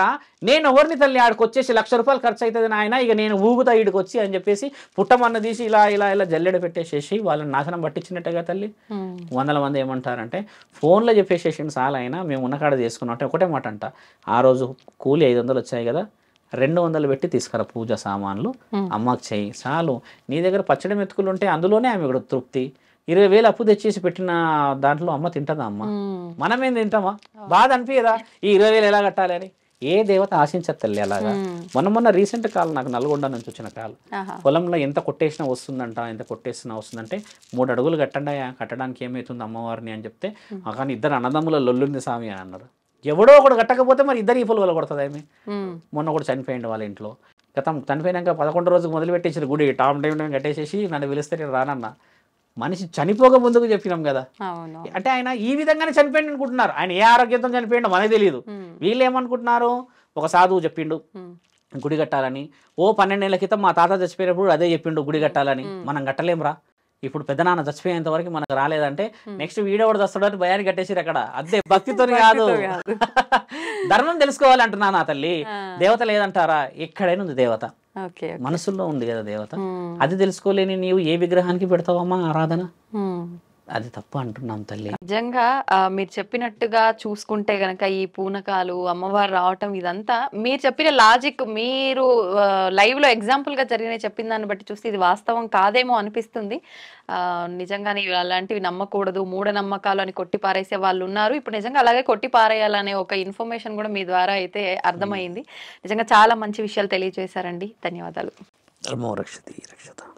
నేను ఎవరిని తల్లి ఆడికి వచ్చేసి 1,00,000 రూపాయలు ఖర్చు అవుతుంది ఆయన, ఇక నేను ఊగుతా ఈడికి వచ్చి అని చెప్పేసి పుట్టమన్న తీసి ఇలా జల్లెడ పెట్టేసేసి వాళ్ళని నాశనం పట్టించినట్టుగా తల్లి. 100 మంది ఏమంటారంటే ఫోన్లో చెప్పేసేసి చాలా అయినా మేము ఉన్నకాడ చేసుకున్నాం అంటే ఒకటే మాట అంట, ఆ రోజు కూలి 500 వచ్చాయి కదా, 200 పెట్టి తీసుకురా పూజ సామాన్లు అమ్మకి చెయ్యి చాలు. నీ దగ్గర పచ్చడి మెతుకులు ఉంటే అందులోనే ఆమె కూడా తృప్తి. 20,000 అప్పు తెచ్చేసి పెట్టిన దాంట్లో అమ్మ తింటదా? అమ్మ మనమేం తింటామా? బాధ అనిపించదా ఈ 20,000 ఎలా కట్టాలి అని? ఏ దేవత ఆశించదు తల్లి అలాగా. మొన్న రీసెంట్ కాల్ నాకు నల్గొండ నుంచి వచ్చిన కాల్, పొలంలో ఎంత కొట్టేసినా వస్తుందంట, ఎంత కొట్టేసినా వస్తుందంటే 3 అడుగులు కట్టడానికి ఏమవుతుంది అమ్మవారిని అని చెప్తే, కానీ 2 అన్నదమ్ముల లొల్లుంది స్వామి అని అన్నారు. ఎవడో ఒకడు కట్టకపోతే మరి ఇద్దరు ఈ పొలు కొడుతుంది ఆమె. ఉమ్, మొన్న ఒకటి చనిపోయింది వాళ్ళ ఇంట్లో. గతం చనిపోయినాక 11 రోజుకు మొదలు పెట్టేసారు గుడి టామ్ టైం కట్టేసేసి నన్ను పిలిస్తే నేను రానన్నా. మనిషి చనిపోక ముందుకు చెప్పినాం కదా. అవును. అంటే ఆయన ఈ విధంగానే చనిపోయింది అనుకుంటున్నారు. ఆయన ఏ ఆరోగ్యంతో చనిపోయిండో మనకు తెలియదు. వీళ్ళు ఏమనుకుంటున్నారు, ఒక సాధువు చెప్పిండు గుడి కట్టాలని. 12 ఏళ్ల క్రితం మా తాత చచ్చిపోయినప్పుడు అదే చెప్పిండు గుడి కట్టాలని. మనం కట్టలేంరా, ఇప్పుడు పెద్దనాన్న చచ్చిపోయేంత వరకు మనకు రాలేదంటే నెక్స్ట్ వీడియో కూడా వస్తాడని భయాన్ని కట్టేసిరు అక్కడ. అదే భక్తితో కాదు, ధర్మం తెలుసుకోవాలి అంటున్నా నా తల్లి. దేవత లేదంటారా? ఎక్కడైనా ఉంది దేవత, మనసుల్లో ఉంది కదా దేవత. అది తెలుసుకోలేని నీవు ఏ విగ్రహానికి పెడతావమ్మా ఆరాధన? అది తప్పు అంటున్నాం తల్లి. నిజంగా మీరు చెప్పినట్టుగా చూసుకుంటే గనక ఈ పూనకాలు అమ్మవారు రావటం ఇదంతా మీరు చెప్పిన లాజిక్, మీరు లైవ్ లో ఎగ్జాంపుల్ గా జరిగిన చెప్పిన దాన్ని బట్టి చూస్తే ఇది వాస్తవం కాదేమో అనిపిస్తుంది. నిజంగానే అలాంటివి నమ్మకూడదు, మూఢనమ్మకాలు అని కొట్టి పారేసే వాళ్ళు ఉన్నారు. ఇప్పుడు నిజంగా అలాగే కొట్టి పారేయాలనే ఒక ఇన్ఫర్మేషన్ కూడా మీ ద్వారా అయితే అర్థమైంది. నిజంగా చాలా మంచి విషయాలు తెలియజేశారండి. ధన్యవాదాలు. ధర్మో రక్షతి రక్షత.